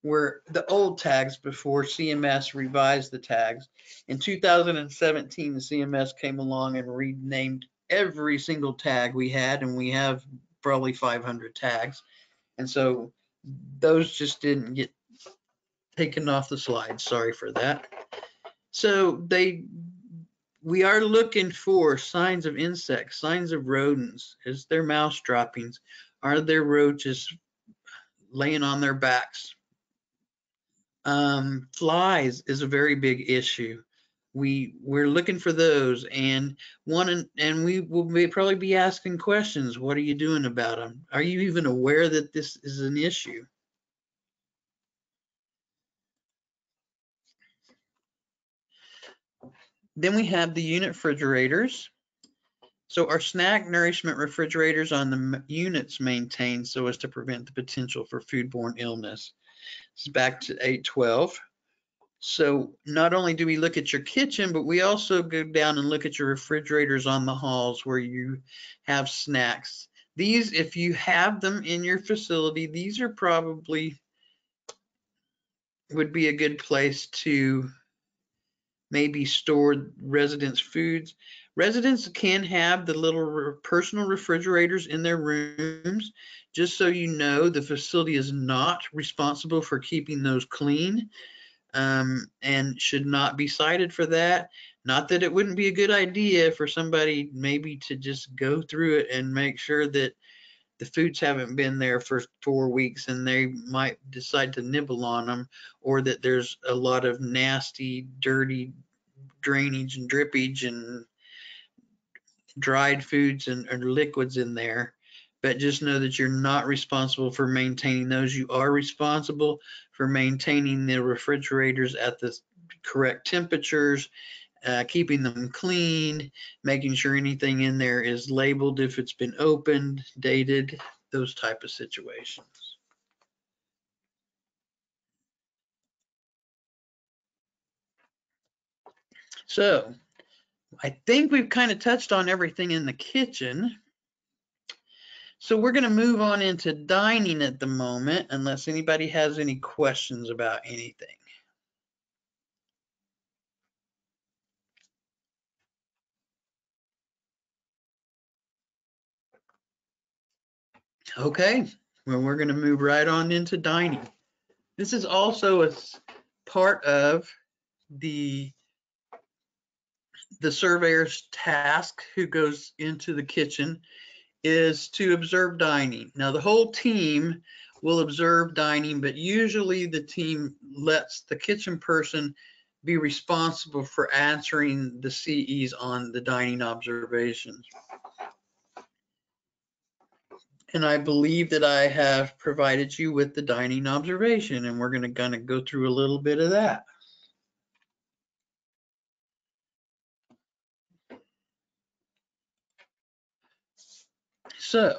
were the old tags before CMS revised the tags. In 2017, the CMS came along and renamed every single tag we had, and we have probably 500 tags. And so those just didn't get taken off the slide. Sorry for that. So we are looking for signs of insects, signs of rodents. Is there mouse droppings? Are there roaches laying on their backs? Flies is a very big issue. We're looking for those, and we will probably be asking questions. What are you doing about them? Are you even aware that this is an issue? Then we have the unit refrigerators. So our snack nourishment refrigerators on the units maintained so as to prevent the potential for foodborne illness. This is back to 812. So not only do we look at your kitchen, but we also go down and look at your refrigerators on the halls where you have snacks. These, if you have them in your facility, these are probably would be a good place to maybe store residents' foods. Residents can have the little personal refrigerators in their rooms. Just so you know, the facility is not responsible for keeping those clean, and should not be cited for that. Not that it wouldn't be a good idea for somebody maybe to just go through it and make sure that the foods haven't been there for 4 weeks and they might decide to nibble on them, or that there's a lot of nasty, dirty drainage and drippage and dried foods and liquids in there. But just know that you're not responsible for maintaining those. You are responsible for maintaining the refrigerators at the correct temperatures, keeping them clean, making sure anything in there is labeled if it's been opened, dated, those type of situations. So I think we've kind of touched on everything in the kitchen. So we're going to move on into dining at the moment, unless anybody has any questions about anything. Okay, well, we're going to move right on into dining. This is also a part of the surveyor's task who goes into the kitchen, is to observe dining. Now, the whole team will observe dining, but usually the team lets the kitchen person be responsible for answering the CEs on the dining observations. And I believe that I have provided you with the dining observation, and we're going to go through a little bit of that. So,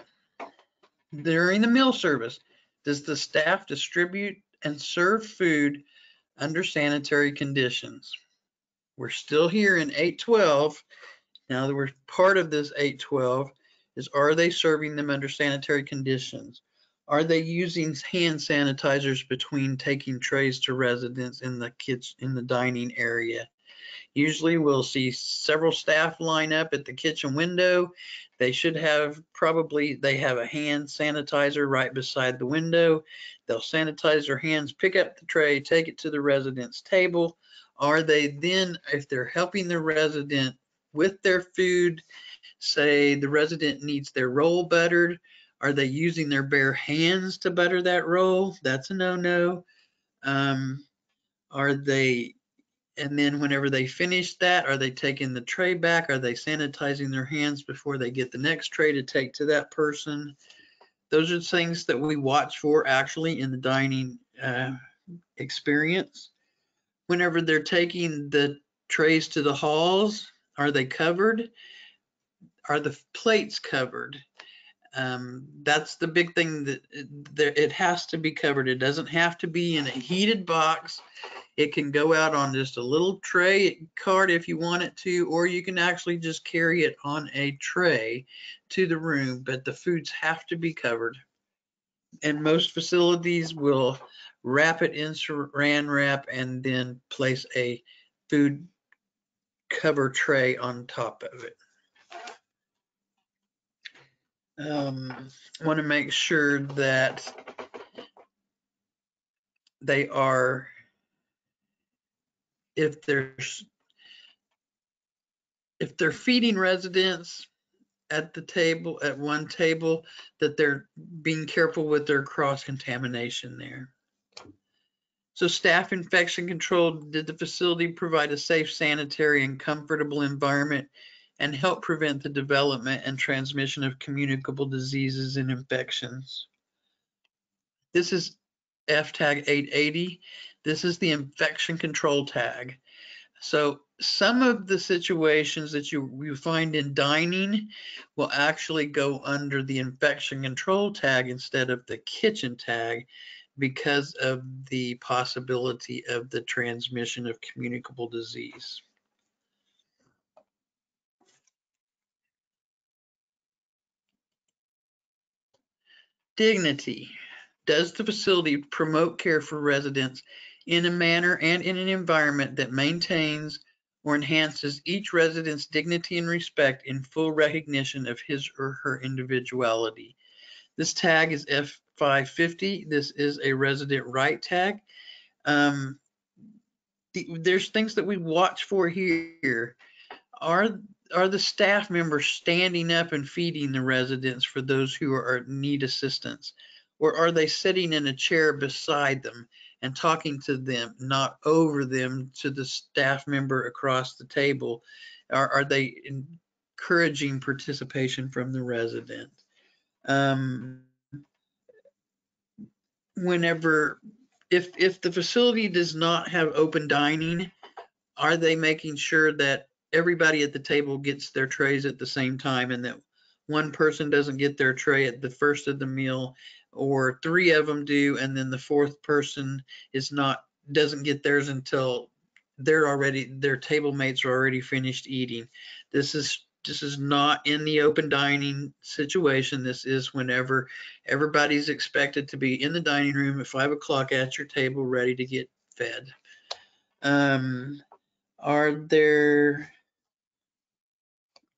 during the meal service, does the staff distribute and serve food under sanitary conditions? We're still here in 812. Now, there was part of this 812 is, are they serving them under sanitary conditions? Are they using hand sanitizers between taking trays to residents in the kitchen, in the dining area? Usually we'll see several staff line up at the kitchen window. They should have they have a hand sanitizer right beside the window. They'll sanitize their hands, pick up the tray, take it to the resident's table. Are they then, if they're helping the resident with their food, say the resident needs their roll buttered, are they using their bare hands to butter that roll? That's a no-no. Are they And then whenever they finish that, are they taking the tray back? Are they sanitizing their hands before they get the next tray to take to that person? Those are things that we watch for actually in the dining experience. Whenever they're taking the trays to the halls, are they covered? Are the plates covered? That's the big thing, that it has to be covered. It doesn't have to be in a heated box. It can go out on just a little tray cart if you want it to, or you can actually just carry it on a tray to the room, but the foods have to be covered. And most facilities will wrap it in saran wrap and then place a food cover tray on top of it. Want to make sure that they are, if they're feeding residents at the table, at one table, that they're being careful with their cross contamination there. So staff infection control, did the facility provide a safe, sanitary, and comfortable environment and help prevent the development and transmission of communicable diseases and infections? This is F-tag 880. This is the infection control tag. So some of the situations that you find in dining will actually go under the infection control tag instead of the kitchen tag, because of the possibility of the transmission of communicable disease. Dignity. Does the facility promote care for residents in a manner and in an environment that maintains or enhances each resident's dignity and respect in full recognition of his or her individuality? This tag is F550. This is a resident right tag. There's things that we watch for here. Are the staff members standing up and feeding the residents for those who need assistance? Or are they sitting in a chair beside them and talking to them, not over them, to the staff member across the table? Are they encouraging participation from the resident? If the facility does not have open dining, are they making sure that everybody at the table gets their trays at the same time, and that one person doesn't get their tray at the first of the meal, or three of them do, and then the fourth person doesn't get theirs until their table mates are already finished eating? This is not in the open dining situation. This is whenever everybody's expected to be in the dining room at 5 o'clock at your table ready to get fed. Are there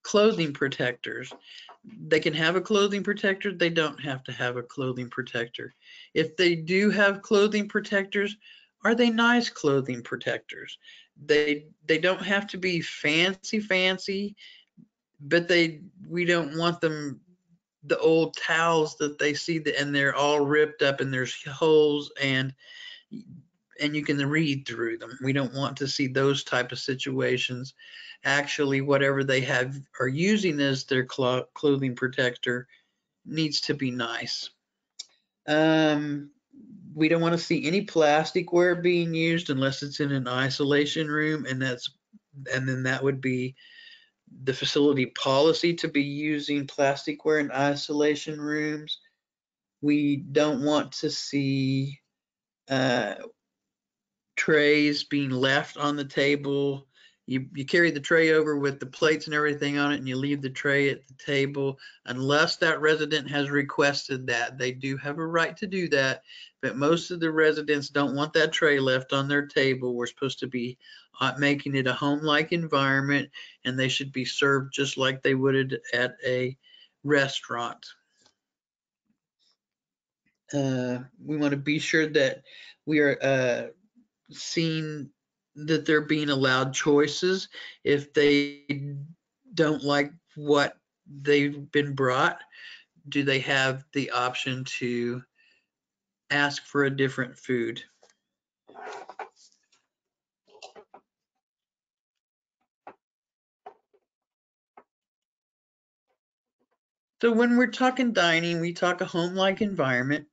clothing protectors? They can have a clothing protector. They don't have to have a clothing protector. If they do have clothing protectors, are they nice clothing protectors? They don't have to be fancy, but we don't want them, the old towels that they see and they're all ripped up and there's holes and you can read through them. We don't want to see those type of situations. Actually, whatever they are using as their clothing protector needs to be nice. We don't want to see any plasticware being used unless it's in an isolation room, and then that would be the facility policy to be using plasticware in isolation rooms. We don't want to see trays being left on the table. you carry the tray over with the plates and everything on it, and you leave the tray at the table unless that resident has requested that. They do have a right to do that, but most of the residents don't want that tray left on their table. We're supposed to be making it a home-like environment, and they should be served just like they would at a restaurant. We want to be sure that we are seeing that they're being allowed choices. If they don't like what they've been brought, do they have the option to ask for a different food? So when we're talking dining, we talk a home-like environment.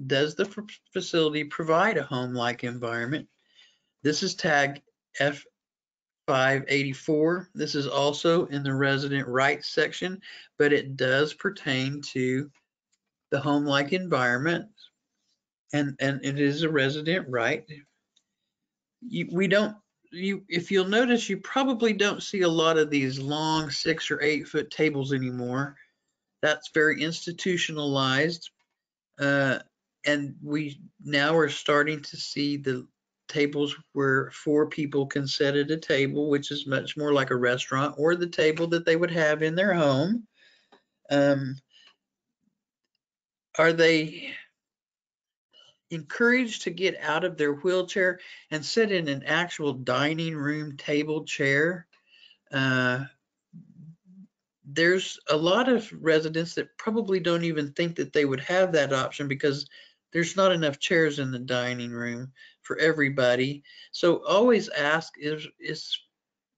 Does the facility provide a home-like environment? This is tag F584. This is also in the resident rights section, but it does pertain to the home-like environment, and it is a resident right. If you'll notice, you probably don't see a lot of these long 6 or 8 foot tables anymore. That's very institutionalized. And we now are starting to see the tables where 4 people can sit at a table, which is much more like a restaurant or the table that they would have in their home. Are they encouraged to get out of their wheelchair and sit in an actual dining room table chair? There's a lot of residents that probably don't even think that they would have that option because there's not enough chairs in the dining room for everybody. So always ask if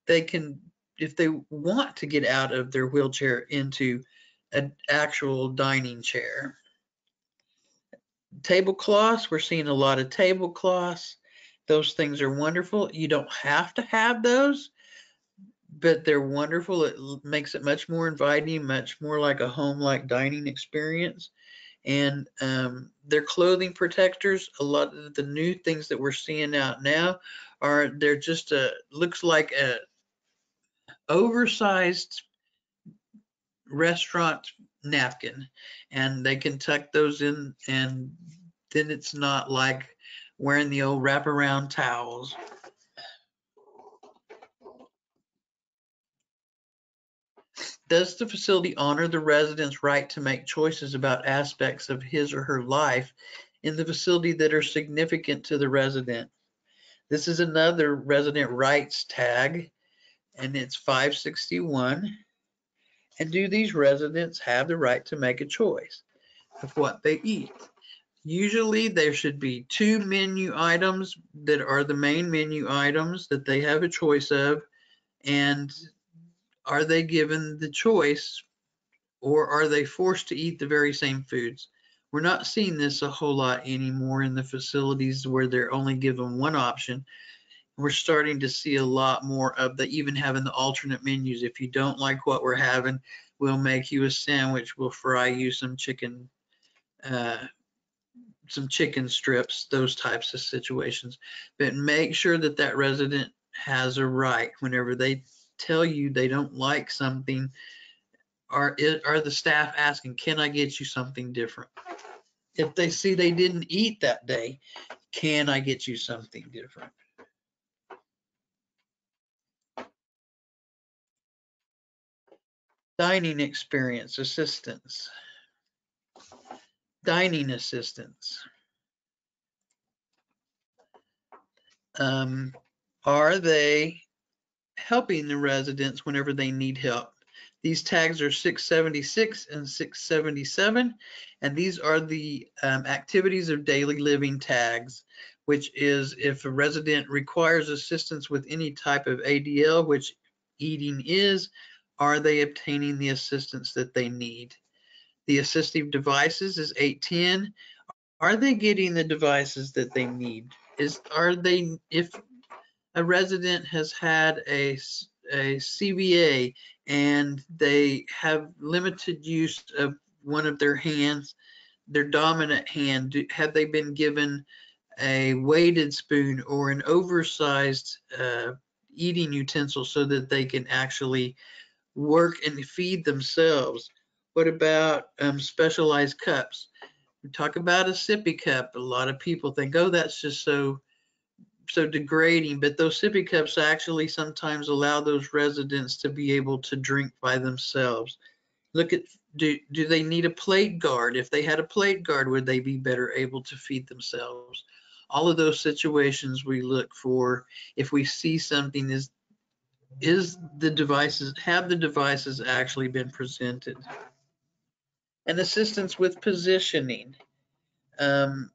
they can, if they want to get out of their wheelchair into an actual dining chair. Tablecloths, we're seeing a lot of tablecloths. Those things are wonderful. You don't have to have those, but they're wonderful. It makes it much more inviting, much more like a home-like dining experience. And they're clothing protectors. A lot of the new things that we're seeing out now are they're just looks like a oversized restaurant napkin, and they can tuck those in, and then it's not like wearing the old wraparound towels. Does the facility honor the resident's right to make choices about aspects of his or her life in the facility that are significant to the resident? This is another resident rights tag, and it's 561. And do these residents have the right to make a choice of what they eat? Usually there should be 2 menu items that are the main menu items that they have a choice of, and are they given the choice, or are they forced to eat the very same foods? We're not seeing this a whole lot anymore in the facilities where they're only given one option. We're starting to see a lot more of the even having the alternate menus. If you don't like what we're having, we'll make you a sandwich. We'll fry you some chicken strips, those types of situations. But make sure that that resident has a right whenever they tell you they don't like something. Are the staff asking, can I get you something different? If they see they didn't eat that day, can I get you something different? Dining experience assistance. Dining assistance. Are they helping the residents whenever they need help? These tags are 676 and 677, and these are the activities of daily living tags, which is if a resident requires assistance with any type of ADL, which eating is, are they obtaining the assistance that they need? The assistive devices is 810. Are they getting the devices that they need? If a resident has had a CVA and they have limited use of one of their hands, their dominant hand, have they been given a weighted spoon or an oversized eating utensils so that they can actually work and feed themselves? What about specialized cups? We talk about a sippy cup. A lot of people think, oh, that's just so degrading, but those sippy cups actually sometimes allow those residents to be able to drink by themselves. Look at, do they need a plate guard? If they had a plate guard, would they be better able to feed themselves? All of those situations we look for. If we see something, have the devices actually been presented? And assistance with positioning. Um,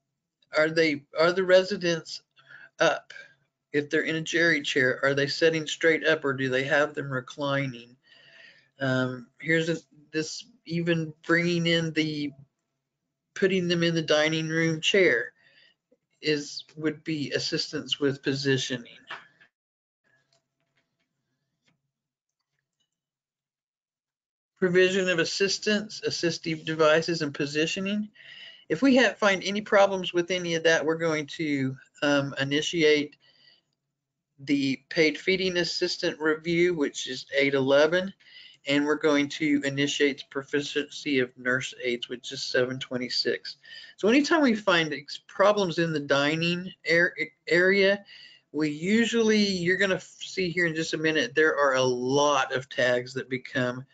are the residents up? If they're in a jerry chair, are they sitting straight up or do they have them reclining? This even bringing in putting them in the dining room chair would be assistance with positioning. Provision of assistance, assistive devices, and positioning. If we find any problems with any of that, we're going to initiate the paid feeding assistant review, which is 811, and we're going to initiate the proficiency of nurse aides, which is 726. So anytime we find problems in the dining area, you're going to see here in just a minute, there are a lot of tags that become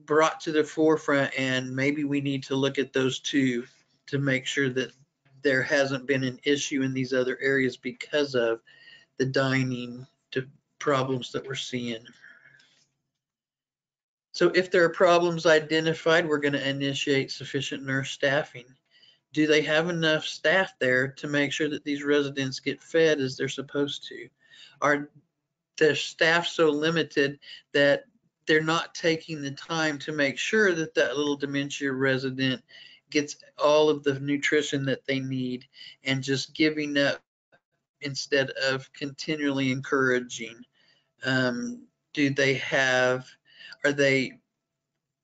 brought to the forefront, and maybe we need to look at those too to make sure that there hasn't been an issue in these other areas because of the dining problems that we're seeing. So if there are problems identified, we're going to initiate sufficient nurse staffing. Do they have enough staff there to make sure that these residents get fed as they're supposed to? Are their staff so limited that they're not taking the time to make sure that that little dementia resident gets all of the nutrition that they need and just giving up instead of continually encouraging? Are they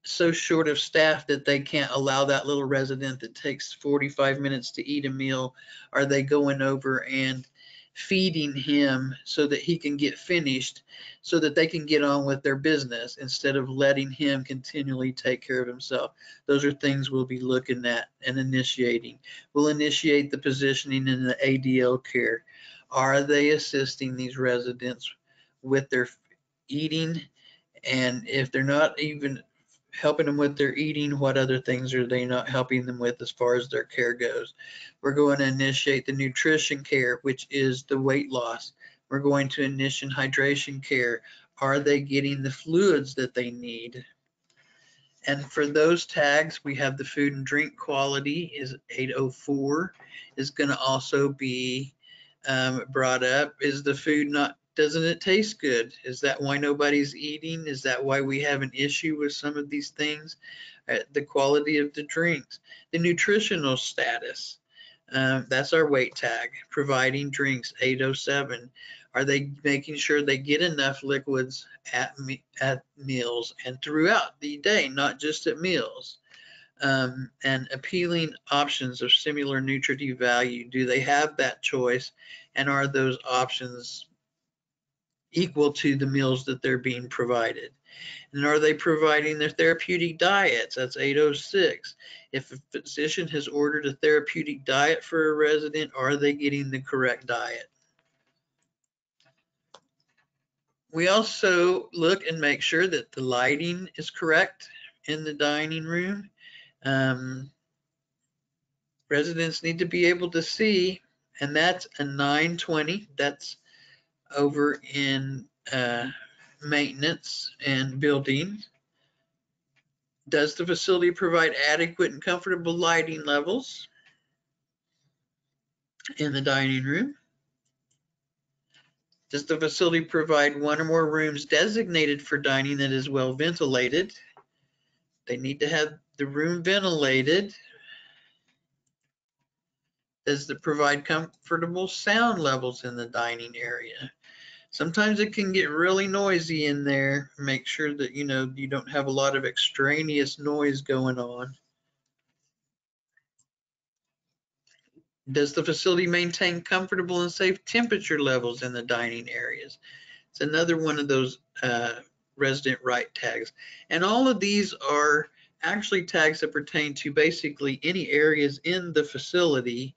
so short of staff that they can't allow that little resident that takes 45 minutes to eat a meal? Are they going over and feeding him so that he can get finished so that they can get on with their business instead of letting him continually take care of himself? Those are things we'll be looking at and initiating. We'll initiate the positioning in the ADL care. Are they assisting these residents with their eating? And if they're not even helping them with their eating, what other things are they not helping them with as far as their care goes? We're going to initiate the nutrition care, which is the weight loss. We're going to initiate hydration care. Are they getting the fluids that they need? And for those tags, we have the food and drink quality is 804 is going to also be brought up. Is the food doesn't it taste good? Is that why nobody's eating? Is that why we have an issue with some of these things? The quality of the drinks, the nutritional status. That's our weight tag. Providing drinks, 807. Are they making sure they get enough liquids at meals and throughout the day, not just at meals? And appealing options of similar nutritive value. Do they have that choice? And are those options equal to the meals that they're being provided? And are they providing their therapeutic diets? That's 806. If a physician has ordered a therapeutic diet for a resident, are they getting the correct diet? We also look and make sure that the lighting is correct in the dining room. Residents need to be able to see, and that's a 920. That's over in maintenance and building. Does the facility provide adequate and comfortable lighting levels in the dining room? Does the facility provide one or more rooms designated for dining that is well ventilated? They need to have the room ventilated. Does it provide comfortable sound levels in the dining area? Sometimes it can get really noisy in there. Make sure that you don't have a lot of extraneous noise going on. Does the facility maintain comfortable and safe temperature levels in the dining areas? It's another one of those resident right tags. And all of these are actually tags that pertain to basically any areas in the facility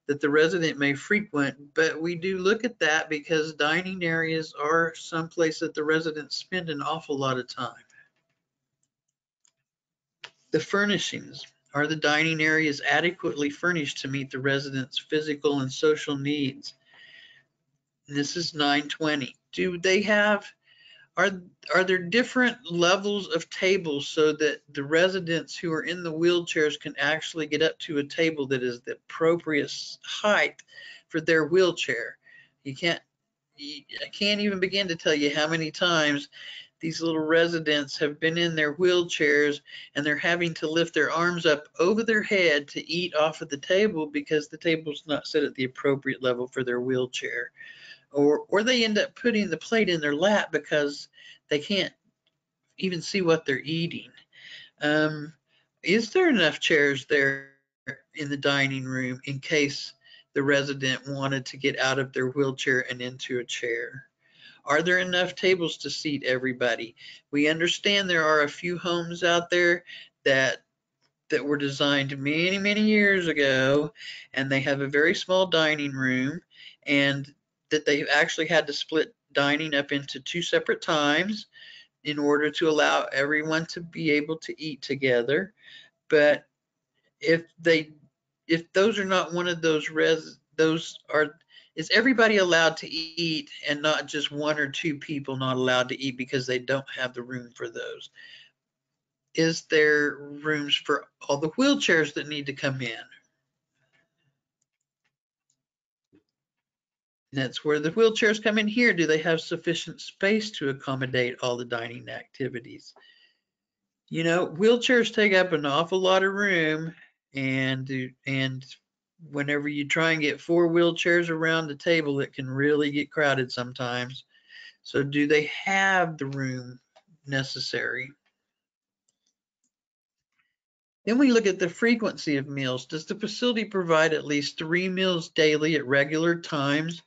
that the resident may frequent, but we do look at that because dining areas are someplace that the residents spend an awful lot of time. The furnishings. Are the dining areas adequately furnished to meet the residents' physical and social needs? And this is 920. Do they have, are there different levels of tables so that the residents who are in the wheelchairs can actually get up to a table that is the appropriate height for their wheelchair? I can't even begin to tell you how many times these little residents have been in their wheelchairs and they're having to lift their arms up over their head to eat off of the table because the table's not set at the appropriate level for their wheelchair. Or they end up putting the plate in their lap because they can't even see what they're eating. Is there enough chairs there in the dining room in case the resident wanted to get out of their wheelchair and into a chair? Are there enough tables to seat everybody? We understand there are a few homes out there that were designed many, many years ago, and they have a very small dining room, and that they've actually had to split dining up into two separate times in order to allow everyone to be able to eat together. But if those are not one of those is everybody allowed to eat and not just one or two people not allowed to eat because they don't have the room for those? Is there rooms for all the wheelchairs that need to come in? And that's where the wheelchairs come in here. Do they have sufficient space to accommodate all the dining activities? You know, wheelchairs take up an awful lot of room, and whenever you try and get 4 wheelchairs around the table, it can really get crowded sometimes. So do they have the room necessary? Then we look at the frequency of meals. Does the facility provide at least 3 meals daily at regular times,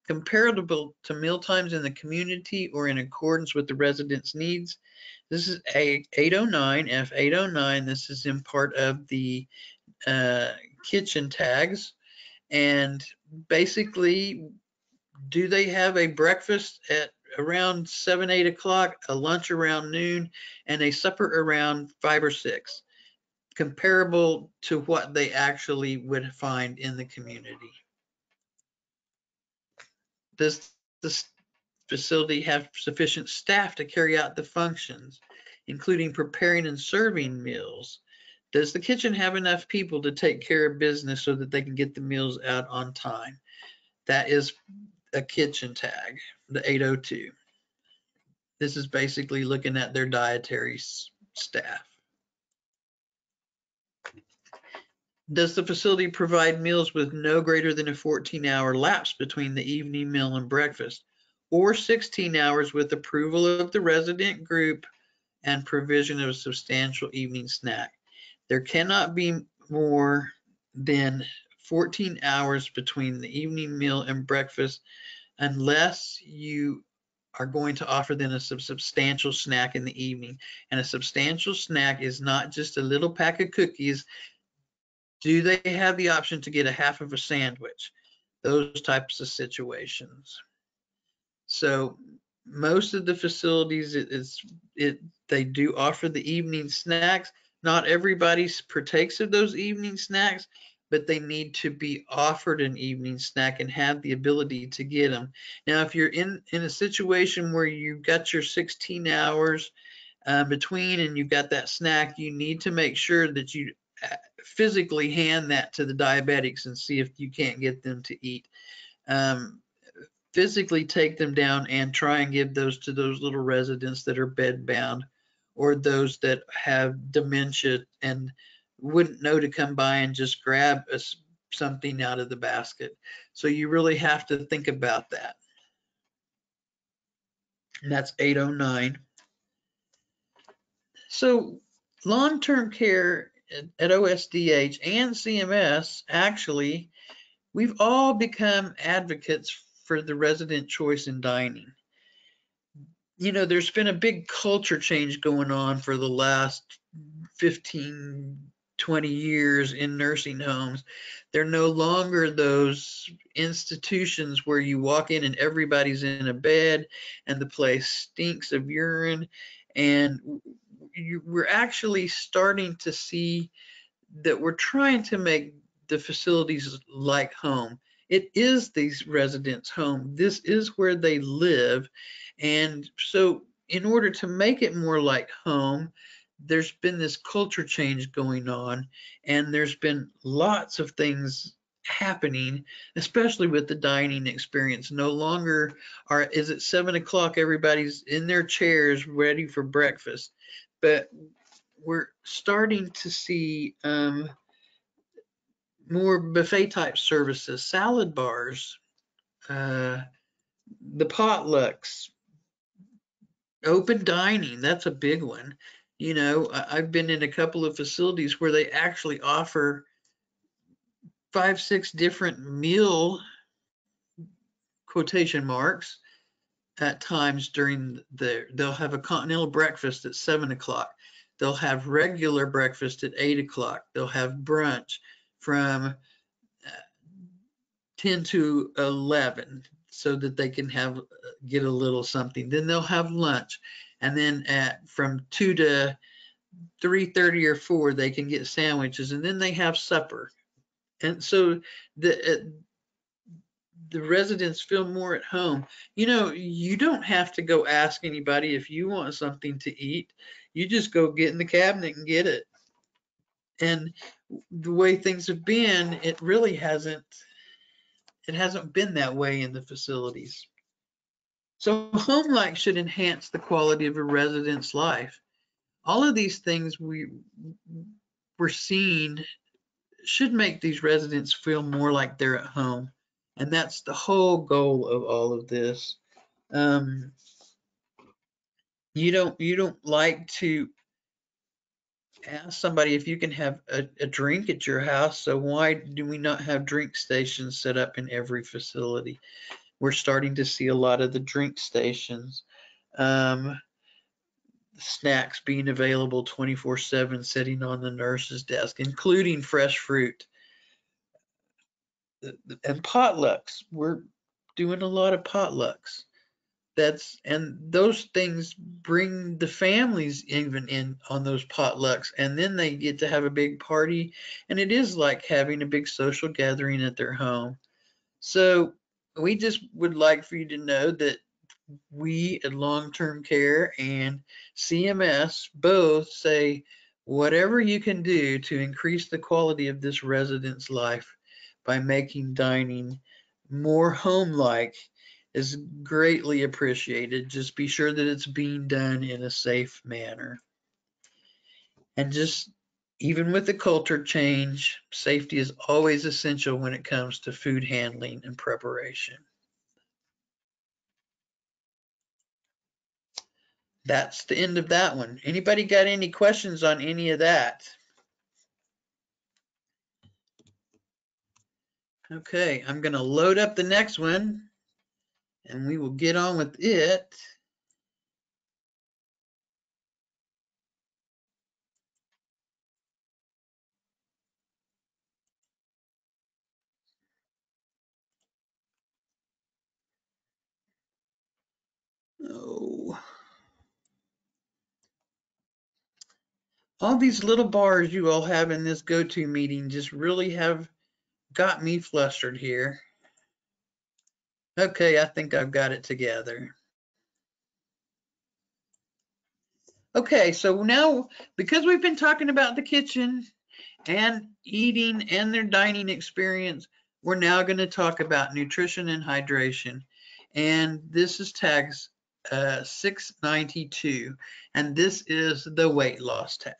comparable to meal times in the community or in accordance with the residents' needs? This is A809, F809. This is in part of the kitchen tags. And basically, do they have a breakfast at around 7, 8 o'clock, a lunch around noon, and a supper around 5 or 6, comparable to what they actually would find in the community? Does the facility have sufficient staff to carry out the functions, including preparing and serving meals? Does the kitchen have enough people to take care of business so that they can get the meals out on time? That is a kitchen tag, the 802. This is basically looking at their dietary staff. Does the facility provide meals with no greater than a 14-hour lapse between the evening meal and breakfast, or 16 hours with approval of the resident group and provision of a substantial evening snack? There cannot be more than 14 hours between the evening meal and breakfast unless you are going to offer them a substantial snack in the evening. And a substantial snack is not just a little pack of cookies. Do they have the option to get a half of a sandwich? Those types of situations. So most of the facilities, they do offer the evening snacks. Not everybody partakes of those evening snacks, but they need to be offered an evening snack and have the ability to get them. Now, if you're in a situation where you've got your 16 hours between and you've got that snack, you need to make sure that you physically hand that to the diabetics and see if you can't get them to eat. Physically take them down and try and give those to those little residents that are bedbound or those that have dementia and wouldn't know to come by and just grab something out of the basket. So you really have to think about that. And that's 809. So long-term care at OSDH and CMS actually we've all become advocates for the resident choice in dining. You know, there's been a big culture change going on for the last 15, 20 years in nursing homes. They're no longer those institutions where you walk in and everybody's in a bed and the place stinks of urine. And we're actually starting to see that we're trying to make the facilities like home. It is these residents' home. This is where they live. And so, in order to make it more like home, there's been this culture change going on, and there's been lots of things happening, especially with the dining experience. No longer is it 7 o'clock, everybody's in their chairs ready for breakfast, but we're starting to see more buffet type services, salad bars, the potlucks, open dining. That's a big one. You know, I've been in a couple of facilities where they actually offer 5, 6 different meal quotation marks at times during they'll have a continental breakfast at 7 o'clock. They'll have regular breakfast at 8 o'clock. They'll have brunch from 10 to 11 so that they can get a little something. Then they'll have lunch, and then from 2 to 3:30 or 4 they can get sandwiches, and then they have supper. And so the residents feel more at home. You know, you don't have to go ask anybody if you want something to eat. You just go get in the cabinet and get it. And the way things have been, it really hasn't been that way in the facilities. So home life should enhance the quality of a resident's life. All of these things we're seeing should make these residents feel more like they're at home. And that's the whole goal of all of this. You don't like to ask somebody if you can have a drink at your house. So why do we not have drink stations set up in every facility? We're starting to see a lot of the drink stations. Snacks being available 24/7, sitting on the nurse's desk, including fresh fruit. And potlucks. We're doing a lot of potlucks. And those things bring the families even in on those potlucks, and then they get to have a big party, and it is like having a big social gathering at their home. So we just would like for you to know that we at long-term care and CMS both say whatever you can do to increase the quality of this resident's life by making dining more home-like is greatly appreciated. Just be sure that it's being done in a safe manner. And just even with the culture change, safety is always essential when it comes to food handling and preparation. That's the end of that one. Anybody got any questions on any of that? Okay, I'm going to load up the next one and we will get on with it. Oh. All these little bars you all have in this go-to meeting just really have got me flustered here. Okay, I think I've got it together. Okay, so now, because we've been talking about the kitchen and eating and their dining experience, we're now going to talk about nutrition and hydration. And this is tags 692, and this is the weight loss tag.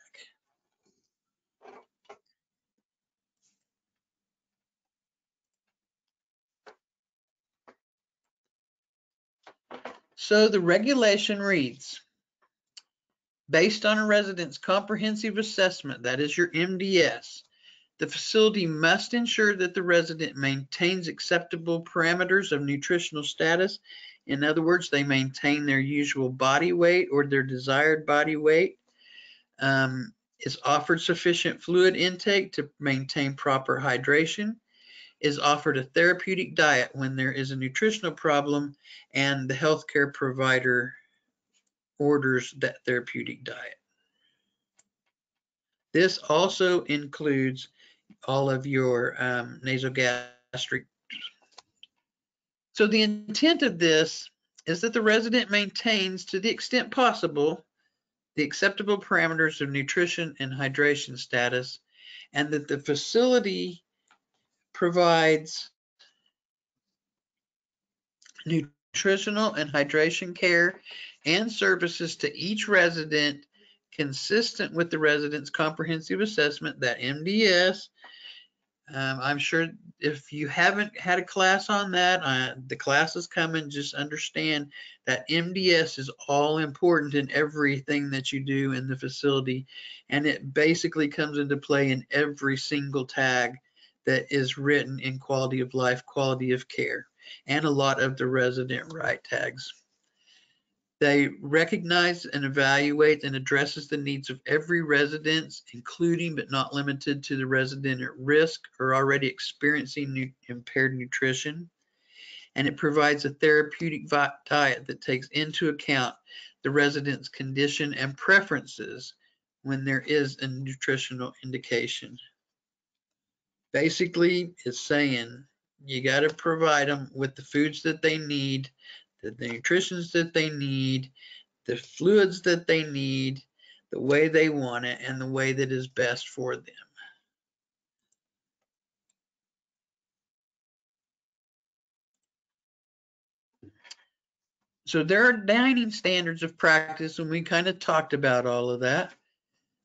So the regulation reads, based on a resident's comprehensive assessment, that is your MDS, The facility must ensure that the resident maintains acceptable parameters of nutritional status. In other words, they maintain their usual body weight or their desired body weight. Is offered sufficient fluid intake to maintain proper hydration. Is offered a therapeutic diet when there is a nutritional problem and the healthcare provider orders that therapeutic diet. This also includes all of your nasogastric. So the intent of this is that the resident maintains, to the extent possible, the acceptable parameters of nutrition and hydration status, and that the facility provides nutritional and hydration care and services to each resident consistent with the resident's comprehensive assessment, that MDS. I'm sure if you haven't had a class on that, the class is coming. Just understand that MDS is all important in everything that you do in the facility, and it basically comes into play in every single tag that is written in quality of life, quality of care, and a lot of the resident right tags. They recognize and evaluate and addresses the needs of every resident, including but not limited to the resident at risk or already experiencing impaired nutrition. And it provides a therapeutic diet that takes into account the resident's condition and preferences when there is a nutritional indication. Basically, it's saying you got to provide them with the foods that they need, the nutritions that they need, the fluids that they need, the way they want it, and the way that is best for them. So there are dining standards of practice, and we kind of talked about all of that.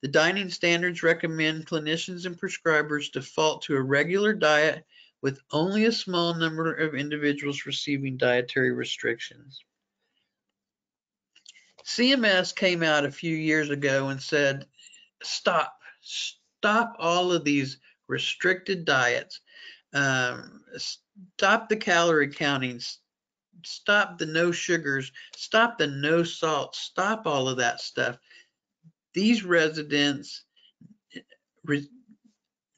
The dining standards recommend clinicians and prescribers default to a regular diet with only a small number of individuals receiving dietary restrictions. CMS came out a few years ago and said, stop all of these restricted diets. Stop the calorie counting, stop the no sugars, stop the no salt, stop all of that stuff. These residents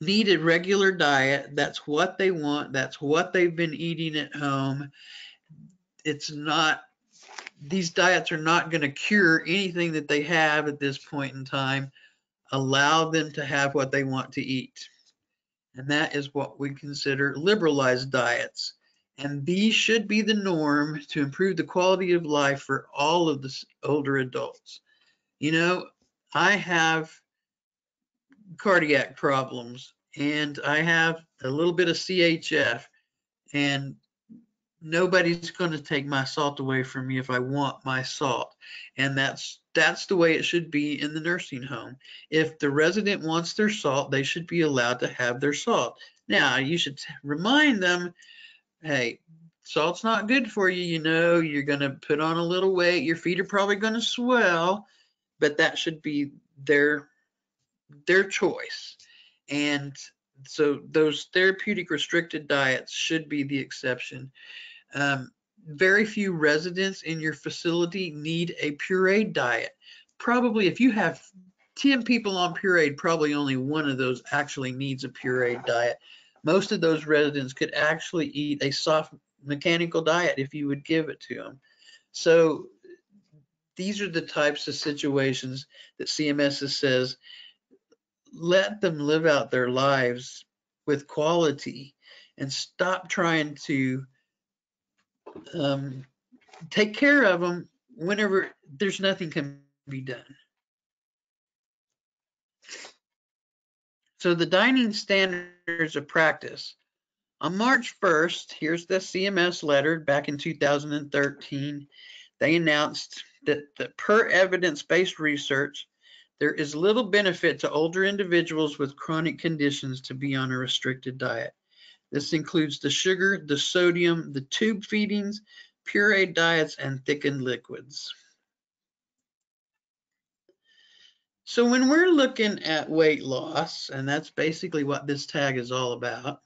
need a regular diet. That's what they want. That's what they've been eating at home. It's not, these diets are not going to cure anything that they have at this point in time. Allow them to have what they want to eat. And that is what we consider liberalized diets. And these should be the norm to improve the quality of life for all of the older adults. You know, I have cardiac problems and I have a little bit of CHF, and nobody's going to take my salt away from me if I want my salt. And that's the way it should be in the nursing home. If the resident wants their salt, they should be allowed to have their salt. Now, you should remind them, hey, salt's not good for you. You know, you're going to put on a little weight. Your feet are probably going to swell, but that should be their choice. And so those therapeutic restricted diets should be the exception. Very few residents in your facility need a pureed diet. Probably if you have 10 people on pureed, probably only one of those actually needs a pureed diet. Most of those residents could actually eat a soft mechanical diet if you would give it to them. So these are the types of situations that CMS says, let them live out their lives with quality and stop trying to take care of them whenever there's nothing can be done. So the dining standards of practice. On March 1st, here's the CMS letter back in 2013. They announced that per evidence-based research, there is little benefit to older individuals with chronic conditions to be on a restricted diet. This includes the sugar, the sodium, the tube feedings, pureed diets, and thickened liquids. So when we're looking at weight loss, and that's basically what this tag is all about,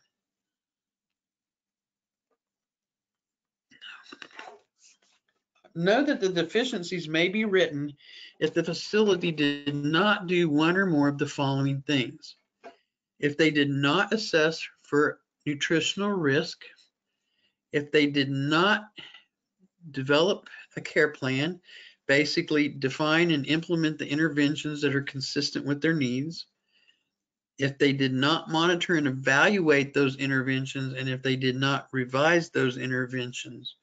know that the deficiencies may be written if the facility did not do one or more of the following things. If they did not assess for nutritional risk, if they did not develop a care plan, basically define and implement the interventions that are consistent with their needs, if they did not monitor and evaluate those interventions, and if they did not revise those interventions,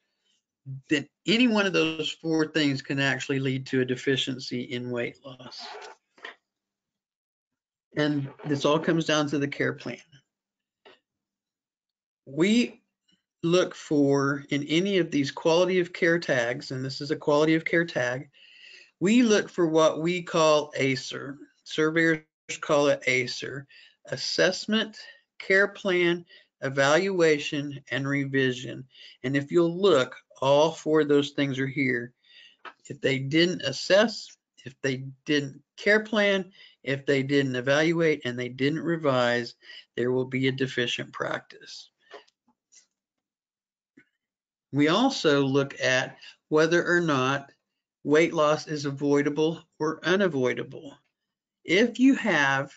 then any one of those four things can actually lead to a deficiency in weight loss. And this all comes down to the care plan. We look for, in any of these quality of care tags, and this is a quality of care tag, we look for what we call ACER. Surveyors call it ACER: assessment, care plan, evaluation, and revision. And if you'll look, all four of those things are here. If they didn't assess, if they didn't care plan, if they didn't evaluate, and they didn't revise, there will be a deficient practice. We also look at whether or not weight loss is avoidable or unavoidable. If you have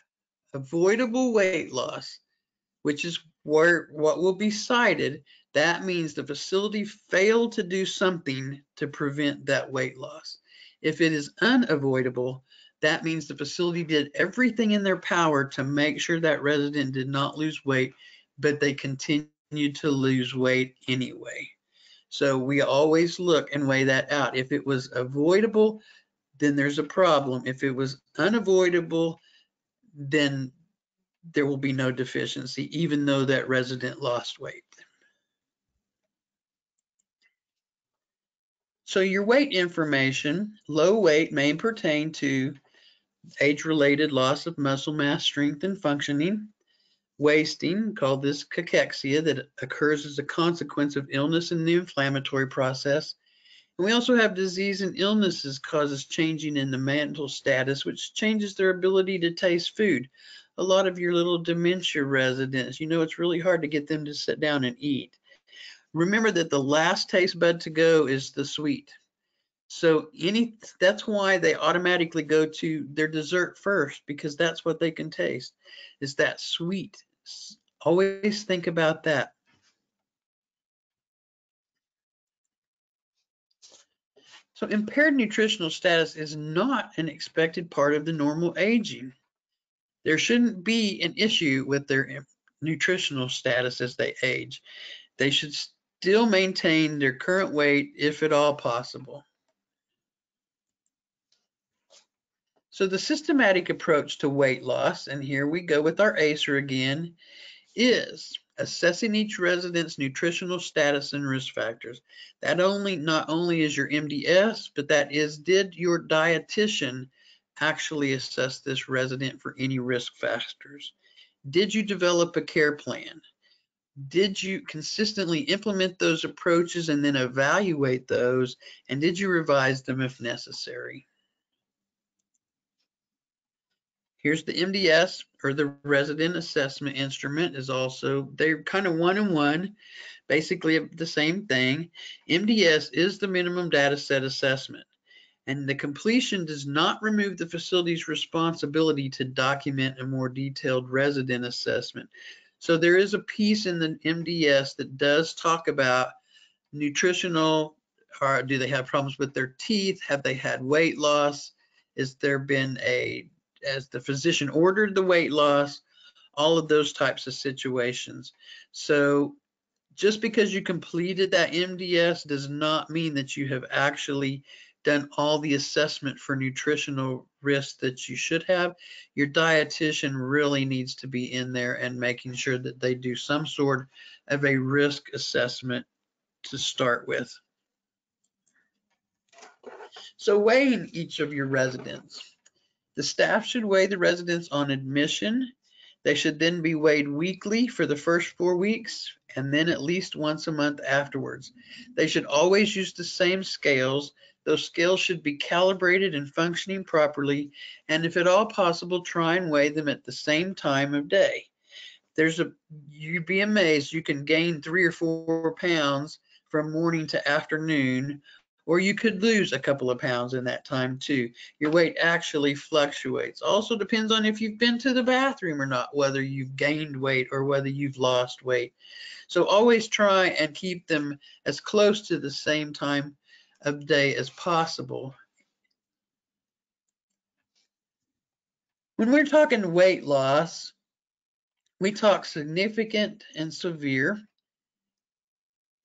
avoidable weight loss, which is what will be cited, that means the facility failed to do something to prevent that weight loss. If it is unavoidable, that means the facility did everything in their power to make sure that resident did not lose weight, but they continued to lose weight anyway. So we always look and weigh that out. If it was avoidable, then there's a problem. If it was unavoidable, then there will be no deficiency, even though that resident lost weight. So your weight information: low weight may pertain to age-related loss of muscle mass, strength, and functioning. Wasting, called this cachexia, that occurs as a consequence of illness in the inflammatory process. And we also have disease and illnesses causes changing in the mental status, which changes their ability to taste food. A lot of your little dementia residents, it's really hard to get them to sit down and eat. Remember that the last taste bud to go is the sweet. So that's why they automatically go to their dessert first, because that's what they can taste, is that sweet. Always think about that. So impaired nutritional status is not an expected part of the normal aging. There shouldn't be an issue with their nutritional status as they age. They should still maintain their current weight if at all possible. So the systematic approach to weight loss, and here we go with our ACER again, is assessing each resident's nutritional status and risk factors. That not only is your MDS, but that is, did your dietitian actually assess this resident for any risk factors? Did you develop a care plan? Did you consistently implement those approaches and then evaluate those? And did you revise them if necessary? Here's the MDS, or the resident assessment instrument, is also, they're kind of one and one, basically the same thing. MDS is the minimum data set assessment, and the completion does not remove the facility's responsibility to document a more detailed resident assessment. So there is a piece in the MDS that does talk about nutritional, or do they have problems with their teeth? Have they had weight loss? Has there been as the physician ordered the weight loss? All of those types of situations. So just because you completed that MDS does not mean that you have actually done all the assessment for nutritional risk that you should have. Your dietitian really needs to be in there and making sure that they do some sort of a risk assessment to start with. So weighing each of your residents. The staff should weigh the residents on admission. They should then be weighed weekly for the first 4 weeks, and then at least once a month afterwards. They should always use the same scales. Those scales should be calibrated and functioning properly, and if at all possible, try and weigh them at the same time of day. You'd be amazed, you can gain 3 or 4 pounds from morning to afternoon, or you could lose a couple of pounds in that time too. Your weight actually fluctuates. Also depends on if you've been to the bathroom or not, whether you've gained weight or whether you've lost weight. So always try and keep them as close to the same time of day as possible. When we're talking weight loss, we talk significant and severe.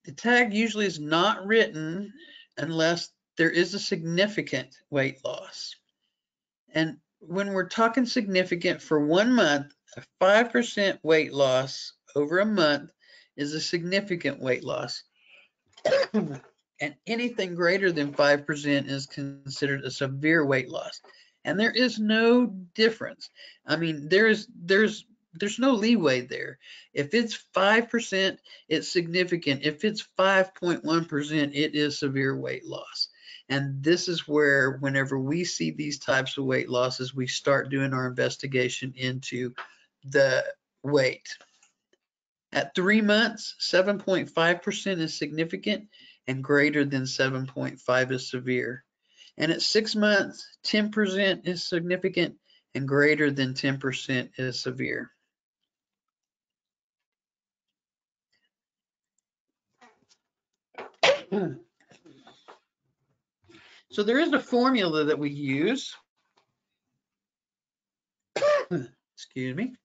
The tag usually is not written unless there is a significant weight loss. And when we're talking significant, for 1 month, a 5% weight loss over a month is a significant weight loss. And anything greater than 5% is considered a severe weight loss. And there is no difference. I mean, there's no leeway there. If it's 5%, it's significant. If it's 5.1%, it is severe weight loss. And this is where, whenever we see these types of weight losses, we start doing our investigation into the weight. At 3 months, 7.5% is significant, and greater than 7.5 is severe. And at 6 months, 10% is significant, and greater than 10% is severe. So there is a formula that we use. Excuse me.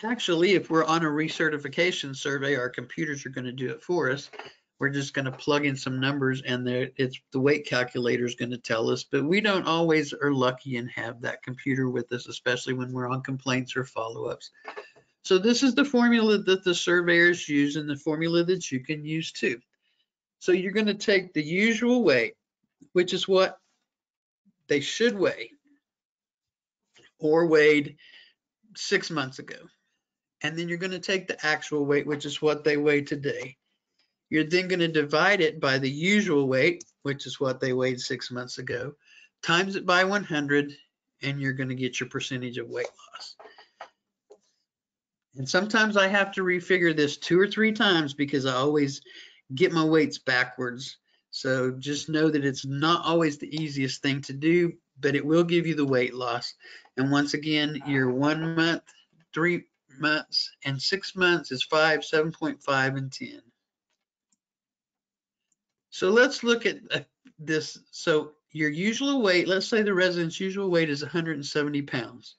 Actually, if we're on a recertification survey, our computers are going to do it for us. We're just going to plug in some numbers, and the weight calculator is going to tell us. But we don't always are lucky and have that computer with us, especially when we're on complaints or follow-ups. So this is the formula that the surveyors use, and the formula that you can use too. So you're going to take the usual weight, which is what they should weigh or weighed 6 months ago. And then you're going to take the actual weight, which is what they weigh today. You're then going to divide it by the usual weight, which is what they weighed 6 months ago, times it by 100, and you're going to get your percentage of weight loss. And sometimes I have to refigure this 2 or 3 times because I always get my weights backwards. So just know that it's not always the easiest thing to do, but it will give you the weight loss. And once again, your 1 month, 3 months, and 6 months is 5, 7.5, and 10. So let's look at this. So your usual weight, let's say the resident's usual weight is 170 pounds.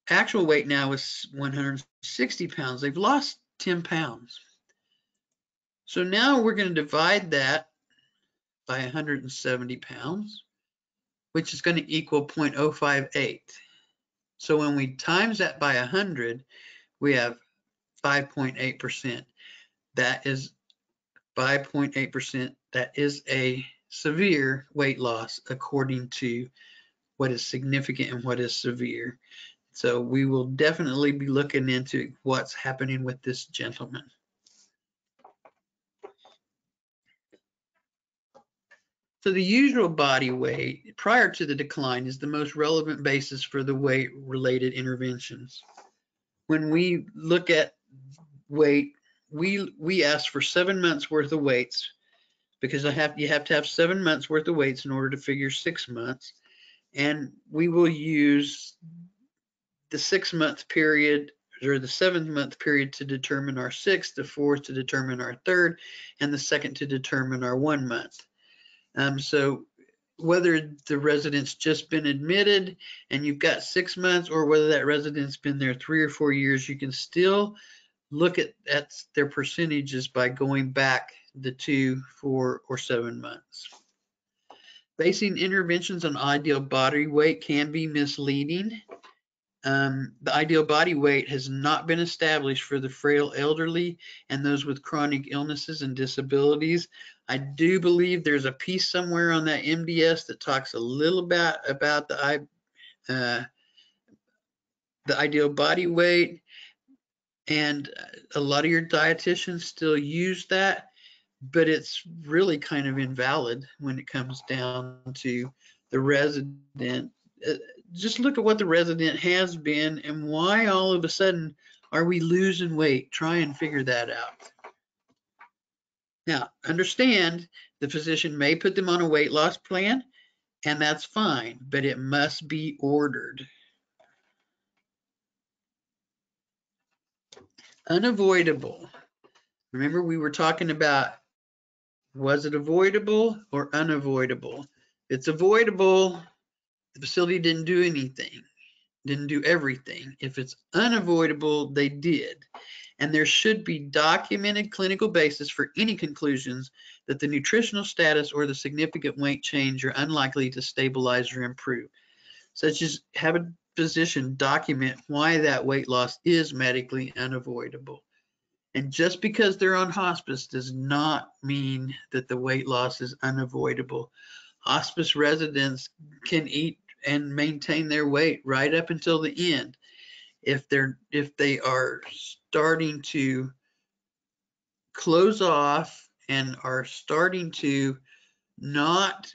Actual weight now is 160 pounds. They've lost 10 pounds. So now we're going to divide that by 170 pounds, which is going to equal 0.058. So when we times that by 100, we have 5.8%. That is 5.8%. That is a severe weight loss according to what is significant and what is severe. So we will definitely be looking into what's happening with this gentleman. So the usual body weight prior to the decline is the most relevant basis for the weight-related interventions. When we look at weight, we ask for 7 months worth of weights because you have to have 7 months worth of weights in order to figure 6 months. And we will use the 6 month period or the 7 month period to determine our 6th, the 4th to determine our 3rd, and the 2nd to determine our 1 month. So whether the resident's just been admitted and you've got 6 months, or whether that resident's been there 3 or 4 years, you can still look at their percentages by going back the 2, 4, or 7 months. Basing interventions on ideal body weight can be misleading. The ideal body weight has not been established for the frail elderly and those with chronic illnesses and disabilities. I do believe there's a piece somewhere on that MDS that talks a little bit about the ideal body weight, And a lot of your dietitians still use that, but it's really kind of invalid when it comes down to the resident. Just look at what the resident has been and why all of a sudden are we losing weight. Try and figure that out. Now, understand the physician may put them on a weight loss plan, and that's fine, but it must be ordered. Unavoidable. Remember, we were talking about, was it avoidable or unavoidable? If it's avoidable, the facility didn't do anything, didn't do everything. If it's unavoidable, they did. And there should be documented clinical basis for any conclusions that the nutritional status or the significant weight change are unlikely to stabilize or improve, such as have a physician document why that weight loss is medically unavoidable. And just because they're on hospice does not mean that the weight loss is unavoidable. Hospice residents can eat and maintain their weight right up until the end. If they are starting to close off and are starting to not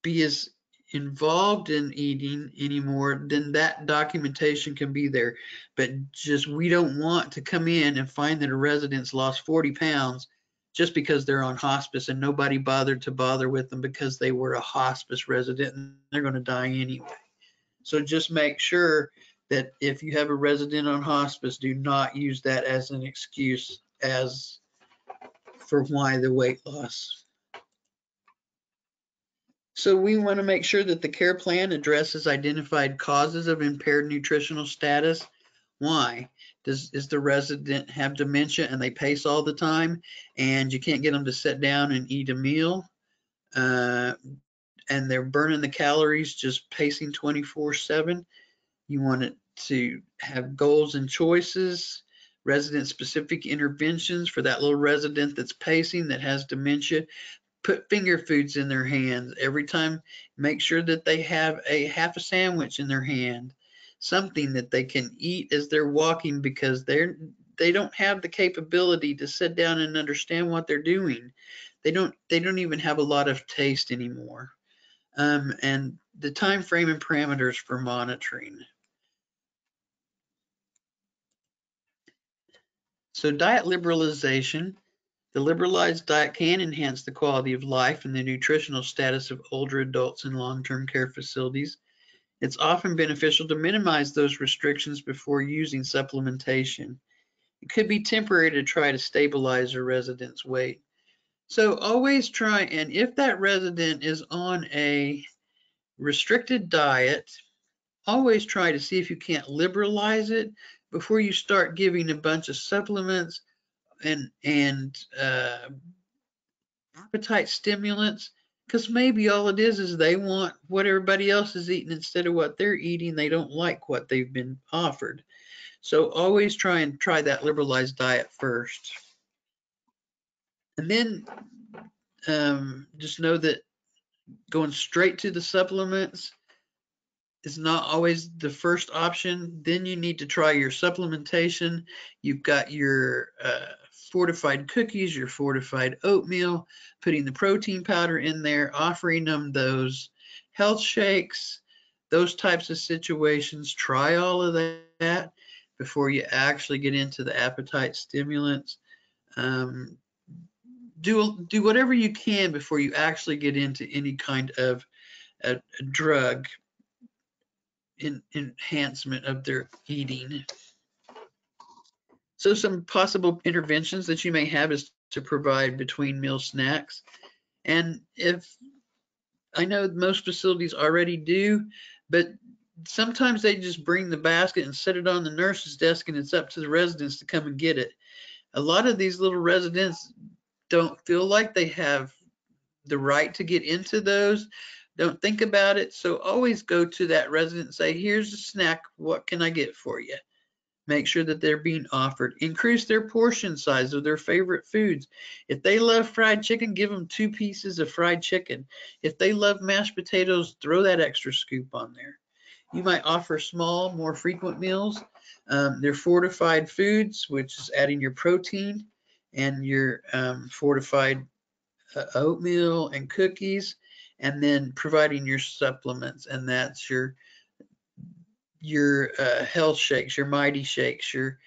be as involved in eating anymore, then that documentation can be there. But just we don't want to come in and find that a resident's lost 40 pounds just because they're on hospice and nobody bothered to bother with them because they were a hospice resident and they're going to die anyway. So just make sure that if you have a resident on hospice, do not use that as an excuse as for why the weight loss. So we want to make sure that the care plan addresses identified causes of impaired nutritional status. Why? Is the resident have dementia and they pace all the time and you can't get them to sit down and eat a meal? And they're burning the calories just pacing 24/7. You want it to have goals and choices, resident-specific interventions for that little resident that's pacing, that has dementia. Put finger foods in their hands every time. Make sure that they have a half a sandwich in their hand, something that they can eat as they're walking, because they don't have the capability to sit down and understand what they're doing. They don't even have a lot of taste anymore. And the time frame and parameters for monitoring. So diet liberalization. The liberalized diet can enhance the quality of life and the nutritional status of older adults in long-term care facilities. It's often beneficial to minimize those restrictions before using supplementation. It could be temporary to try to stabilize a resident's weight. So always try, and if that resident is on a restricted diet, always try to see if you can't liberalize it before you start giving a bunch of supplements and appetite stimulants, because maybe all it is they want what everybody else is eating instead of what they're eating. They don't like what they've been offered. So always try that liberalized diet first. And then just know that going straight to the supplements is not always the first option. Then you need to try your supplementation. You've got your fortified cookies, your fortified oatmeal, putting the protein powder in there, offering them those health shakes, those types of situations. Try all of that before you actually get into the appetite stimulants. Do whatever you can before you actually get into any kind of a drug enhancement of their eating. So some possible interventions that you may have is to provide between meal snacks. And if I know most facilities already do, but sometimes they just bring the basket and set it on the nurse's desk and it's up to the residents to come and get it. A lot of these little residents don't feel like they have the right to get into those, don't think about it. So always go to that resident and say, here's a snack, what can I get for you? Make sure that they're being offered. Increase their portion size of their favorite foods. If they love fried chicken, give them 2 pieces of fried chicken. If they love mashed potatoes, throw that extra scoop on there. You might offer small, more frequent meals. They're fortified foods, which is adding your protein and your fortified oatmeal and cookies, and then providing your supplements, and that's your health shakes, your mighty shakes, your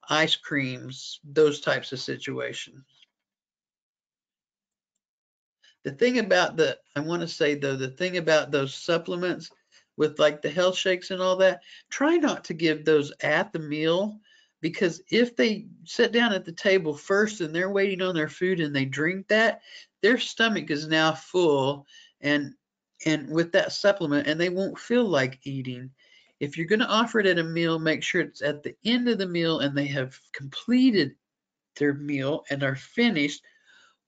ice creams, those types of situations. The thing about I want to say though, the thing about those supplements with like the health shakes and all that, try not to give those at the meal, because if they sit down at the table first and they're waiting on their food and they drink that, their stomach is now full and with that supplement, and they won't feel like eating. If you're going to offer it at a meal, make sure it's at the end of the meal and they have completed their meal and are finished,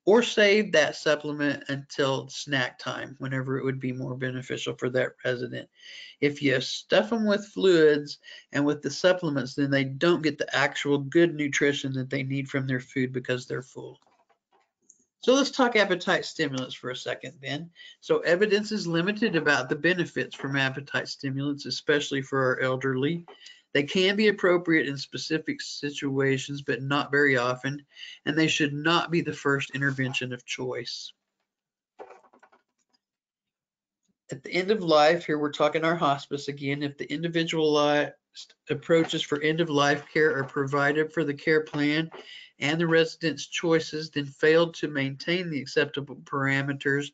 or save that supplement until snack time, whenever it would be more beneficial for that resident. If you stuff them with fluids and with the supplements, then they don't get the actual good nutrition that they need from their food because they're full. So let's talk appetite stimulants for a second then. So evidence is limited about the benefits from appetite stimulants, especially for our elderly. They can be appropriate in specific situations, but not very often, and they should not be the first intervention of choice. At the end of life, here we're talking our hospice again, if the individualized approaches for end of life care are provided for the care plan and the resident's choices then failed to maintain the acceptable parameters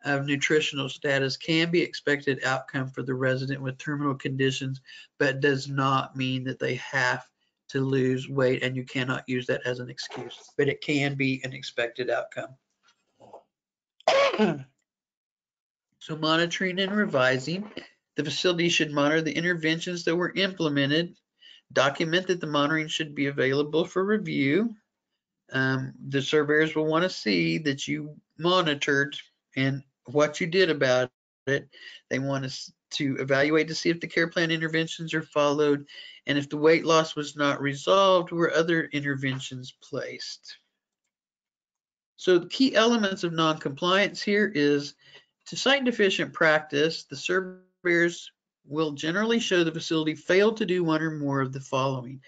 of nutritional status, can be expected outcome for the resident with terminal conditions, but does not mean that they have to lose weight, and you cannot use that as an excuse, but it can be an expected outcome. So monitoring and revising. The facility should monitor the interventions that were implemented, document that the monitoring should be available for review. The surveyors will want to see that you monitored and what you did about it. They want us to evaluate to see if the care plan interventions are followed, and if the weight loss was not resolved, were other interventions placed. So the key elements of non-compliance here is, to cite deficient practice, the surveyors will generally show the facility failed to do one or more of the following.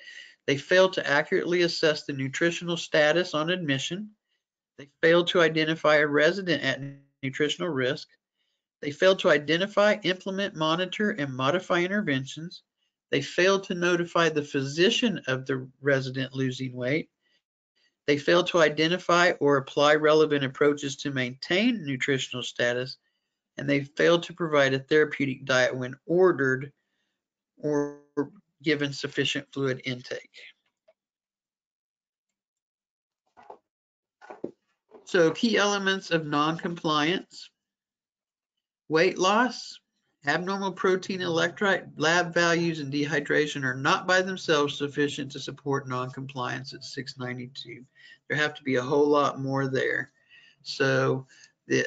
They failed to accurately assess the nutritional status on admission. They failed to identify a resident at nutritional risk. They failed to identify, implement, monitor, and modify interventions. They failed to notify the physician of the resident losing weight. They failed to identify or apply relevant approaches to maintain nutritional status. And they failed to provide a therapeutic diet when ordered or given sufficient fluid intake. So key elements of non-compliance: weight loss, abnormal protein electrolyte lab values, and dehydration are not by themselves sufficient to support non-compliance at 692. There have to be a whole lot more there. So the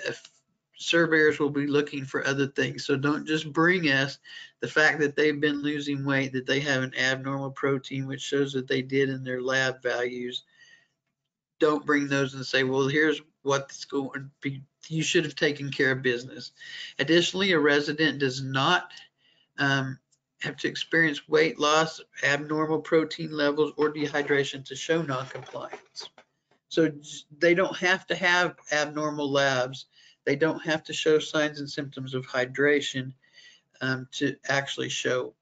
surveyors will be looking for other things. So don't just bring us the fact that they've been losing weight, that they have an abnormal protein, which shows that they did in their lab values. Don't bring those and say, well, here's what's going to be. You should have taken care of business. Additionally, a resident does not have to experience weight loss, abnormal protein levels, or dehydration to show noncompliance. So they don't have to have abnormal labs. They don't have to show signs and symptoms of hydration to actually show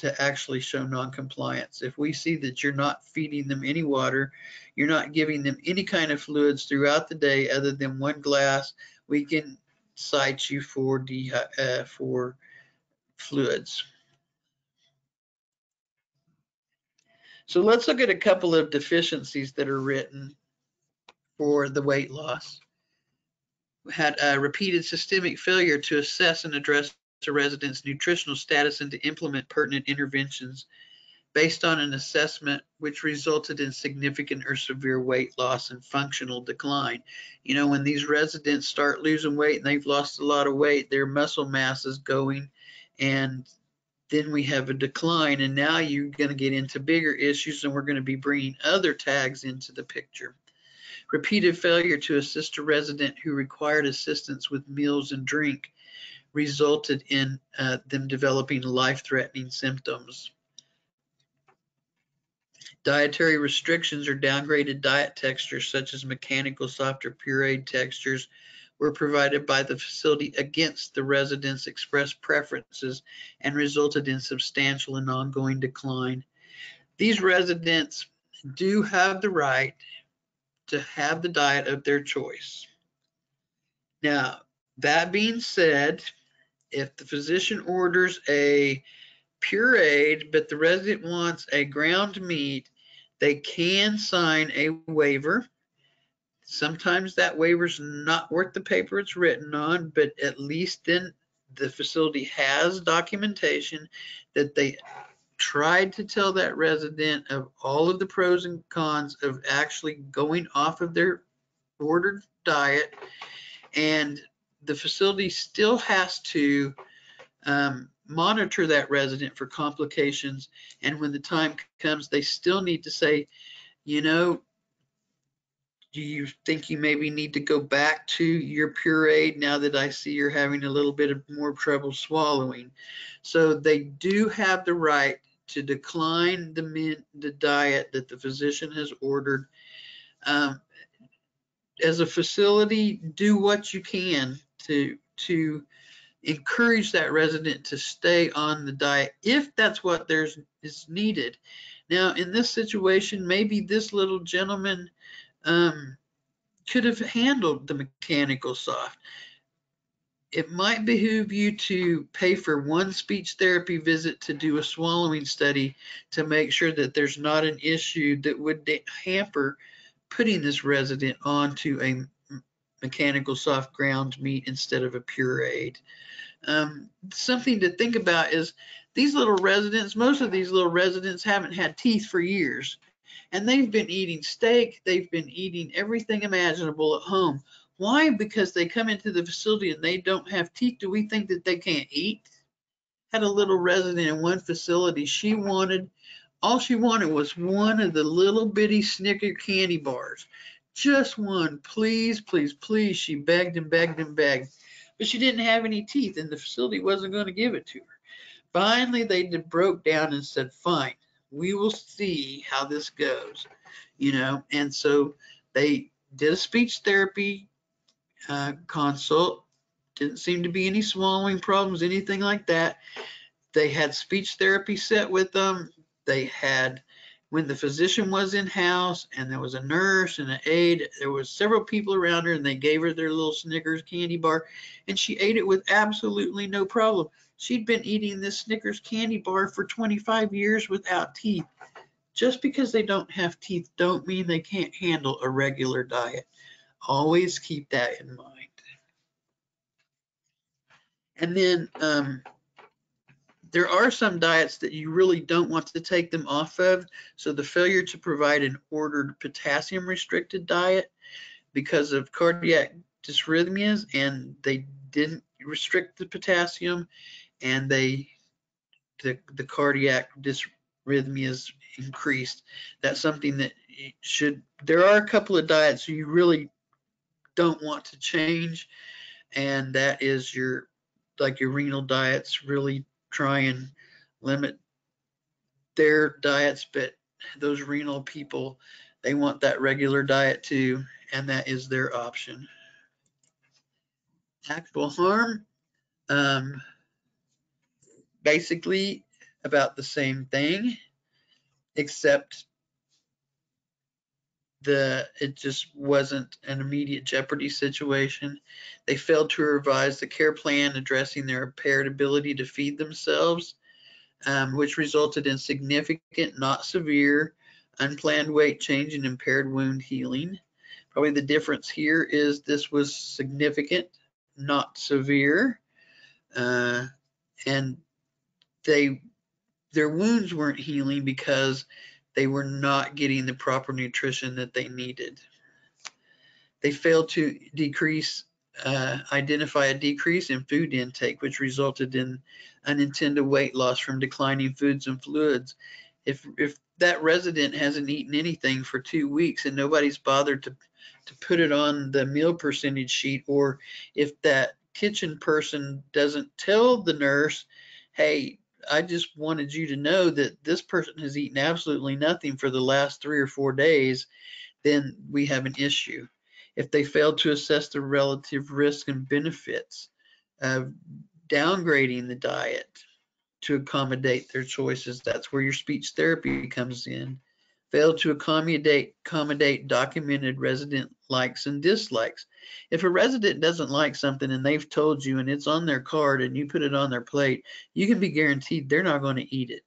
non-compliance. If we see that you're not feeding them any water, you're not giving them any kind of fluids throughout the day other than one glass, we can cite you for fluids. So let's look at a couple of deficiencies that are written for the weight loss. We had a repeated systemic failure to assess and address a resident's nutritional status and to implement pertinent interventions based on an assessment which resulted in significant or severe weight loss and functional decline. You know, when these residents start losing weight and they've lost a lot of weight, their muscle mass is going, and then we have a decline, and now you're going to get into bigger issues, and we're going to be bringing other tags into the picture. Repeated failure to assist a resident who required assistance with meals and drink. resulted in them developing life-threatening symptoms. Dietary restrictions or downgraded diet textures, such as mechanical soft or pureed textures, were provided by the facility against the residents' expressed preferences and resulted in substantial and ongoing decline. These residents do have the right to have the diet of their choice. Now, that being said, if the physician orders a pureed, but the resident wants a ground meat, they can sign a waiver. Sometimes that waiver's not worth the paper it's written on, but at least then the facility has documentation that they tried to tell that resident of all of the pros and cons of actually going off of their ordered diet, and the facility still has to monitor that resident for complications, and when the time comes, they still need to say, you know, do you think you maybe need to go back to your pureed now that I see you're having a little bit of more trouble swallowing? So they do have the right to decline the diet that the physician has ordered. As a facility, do what you can to encourage that resident to stay on the diet if that's what is needed. Now, in this situation, maybe this little gentleman could have handled the mechanical soft. It might behoove you to pay for one speech therapy visit to do a swallowing study to make sure that there's not an issue that would hamper putting this resident onto a mechanical soft ground meat instead of a pureed. Something to think about is these little residents, most of these little residents haven't had teeth for years, and they've been eating steak, they've been eating everything imaginable at home. Why? Because they come into the facility and they don't have teeth. Do we think that they can't eat? Had a little resident in one facility, all she wanted was one of the little bitty Snicker candy bars. Just one, please, please, please. She begged and begged and begged, but she didn't have any teeth and the facility wasn't going to give it to her. Finally, they broke down and said, fine, we will see how this goes, and so they did a speech therapy consult. Didn't seem to be any swallowing problems, anything like that. They had speech therapy set with them. They had, when the physician was in house and there was a nurse and an aide, there was several people around her and they gave her their little Snickers candy bar and she ate it with absolutely no problem. She'd been eating this Snickers candy bar for 25 years without teeth. Just because they don't have teeth don't mean they can't handle a regular diet. Always keep that in mind. And then there are some diets that you really don't want to take them off of. So the failure to provide an ordered potassium restricted diet because of cardiac dysrhythmias, and they didn't restrict the potassium, and the cardiac dysrhythmias increased. That's something that there are a couple of diets you really don't want to change, and that is your renal diets. Really try and limit their diets, but those renal people, they want that regular diet too, and that is their option. Actual harm, basically about the same thing, except it just wasn't an immediate jeopardy situation. They failed to revise the care plan addressing their impaired ability to feed themselves, which resulted in significant, not severe, unplanned weight change and impaired wound healing. Probably the difference here is this was significant, not severe, and their wounds weren't healing because they were not getting the proper nutrition that they needed. They failed to identify a decrease in food intake, which resulted in unintended weight loss from declining foods and fluids. If that resident hasn't eaten anything for 2 weeks and nobody's bothered to put it on the meal percentage sheet, or if that kitchen person doesn't tell the nurse, hey, I just wanted you to know that this person has eaten absolutely nothing for the last 3 or 4 days, then we have an issue. If they fail to assess the relative risk and benefits of downgrading the diet to accommodate their choices, that's where your speech therapy comes in. Fail to accommodate documented resident likes and dislikes. If a resident doesn't like something and they've told you and it's on their card and you put it on their plate, you can be guaranteed they're not going to eat it.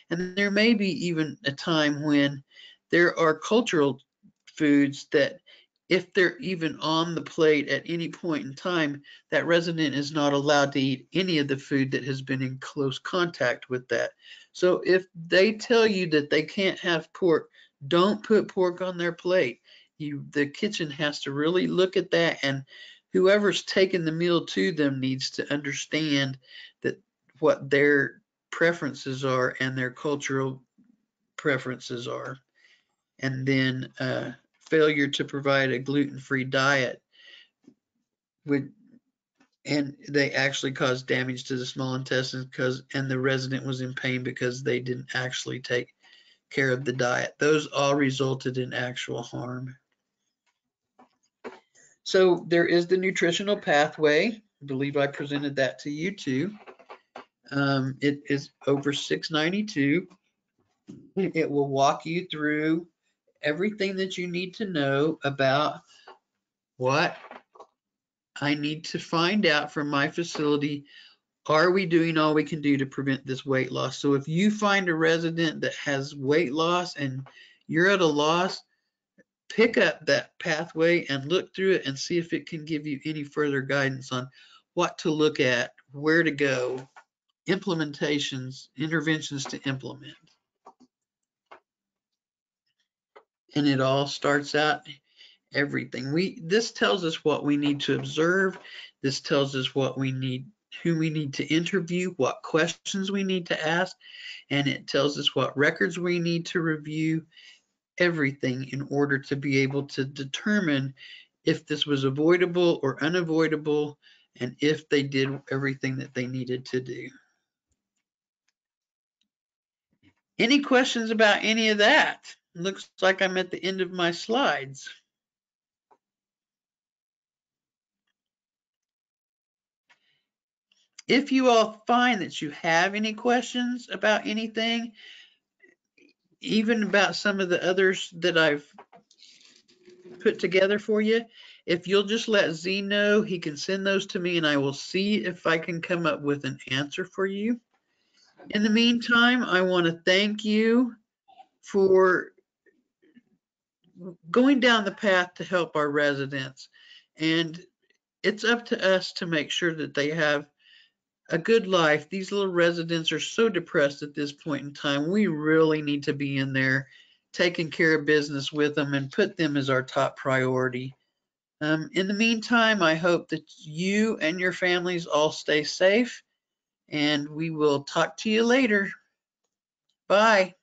And there may be even a time when there are cultural foods that, if they're even on the plate at any point in time, that resident is not allowed to eat any of the food that has been in close contact with that. So if they tell you that they can't have pork, don't put pork on their plate. The kitchen has to really look at that, and whoever's taking the meal to them needs to understand that what their preferences are and their cultural preferences are. And then failure to provide a gluten-free diet would, and they actually caused damage to the small intestines and the resident was in pain because they didn't actually take care of the diet. Those all resulted in actual harm. So there is the nutritional pathway. I believe I presented that to you too. It is over 692. It will walk you through everything that you need to know about what I need to find out from my facility. Are we doing all we can do to prevent this weight loss? So if you find a resident that has weight loss and you're at a loss, pick up that pathway and look through it and see if it can give you any further guidance on what to look at, where to go, implementations, interventions to implement. And it all starts out everything. This tells us what we need to observe. This tells us what we need, who we need to interview, what questions we need to ask, and it tells us what records we need to review, everything in order to be able to determine if this was avoidable or unavoidable, and if they did everything that they needed to do. Any questions about any of that? Looks like I'm at the end of my slides. If you all find that you have any questions about anything, even about some of the others that I've put together for you, if you'll just let Z know, he can send those to me and I will see if I can come up with an answer for you. In the meantime, I want to thank you for going down the path to help our residents. And it's up to us to make sure that they have a good life. These little residents are so depressed at this point in time. We really need to be in there taking care of business with them and put them as our top priority. In the meantime, I hope that you and your families all stay safe, and we will talk to you later. Bye.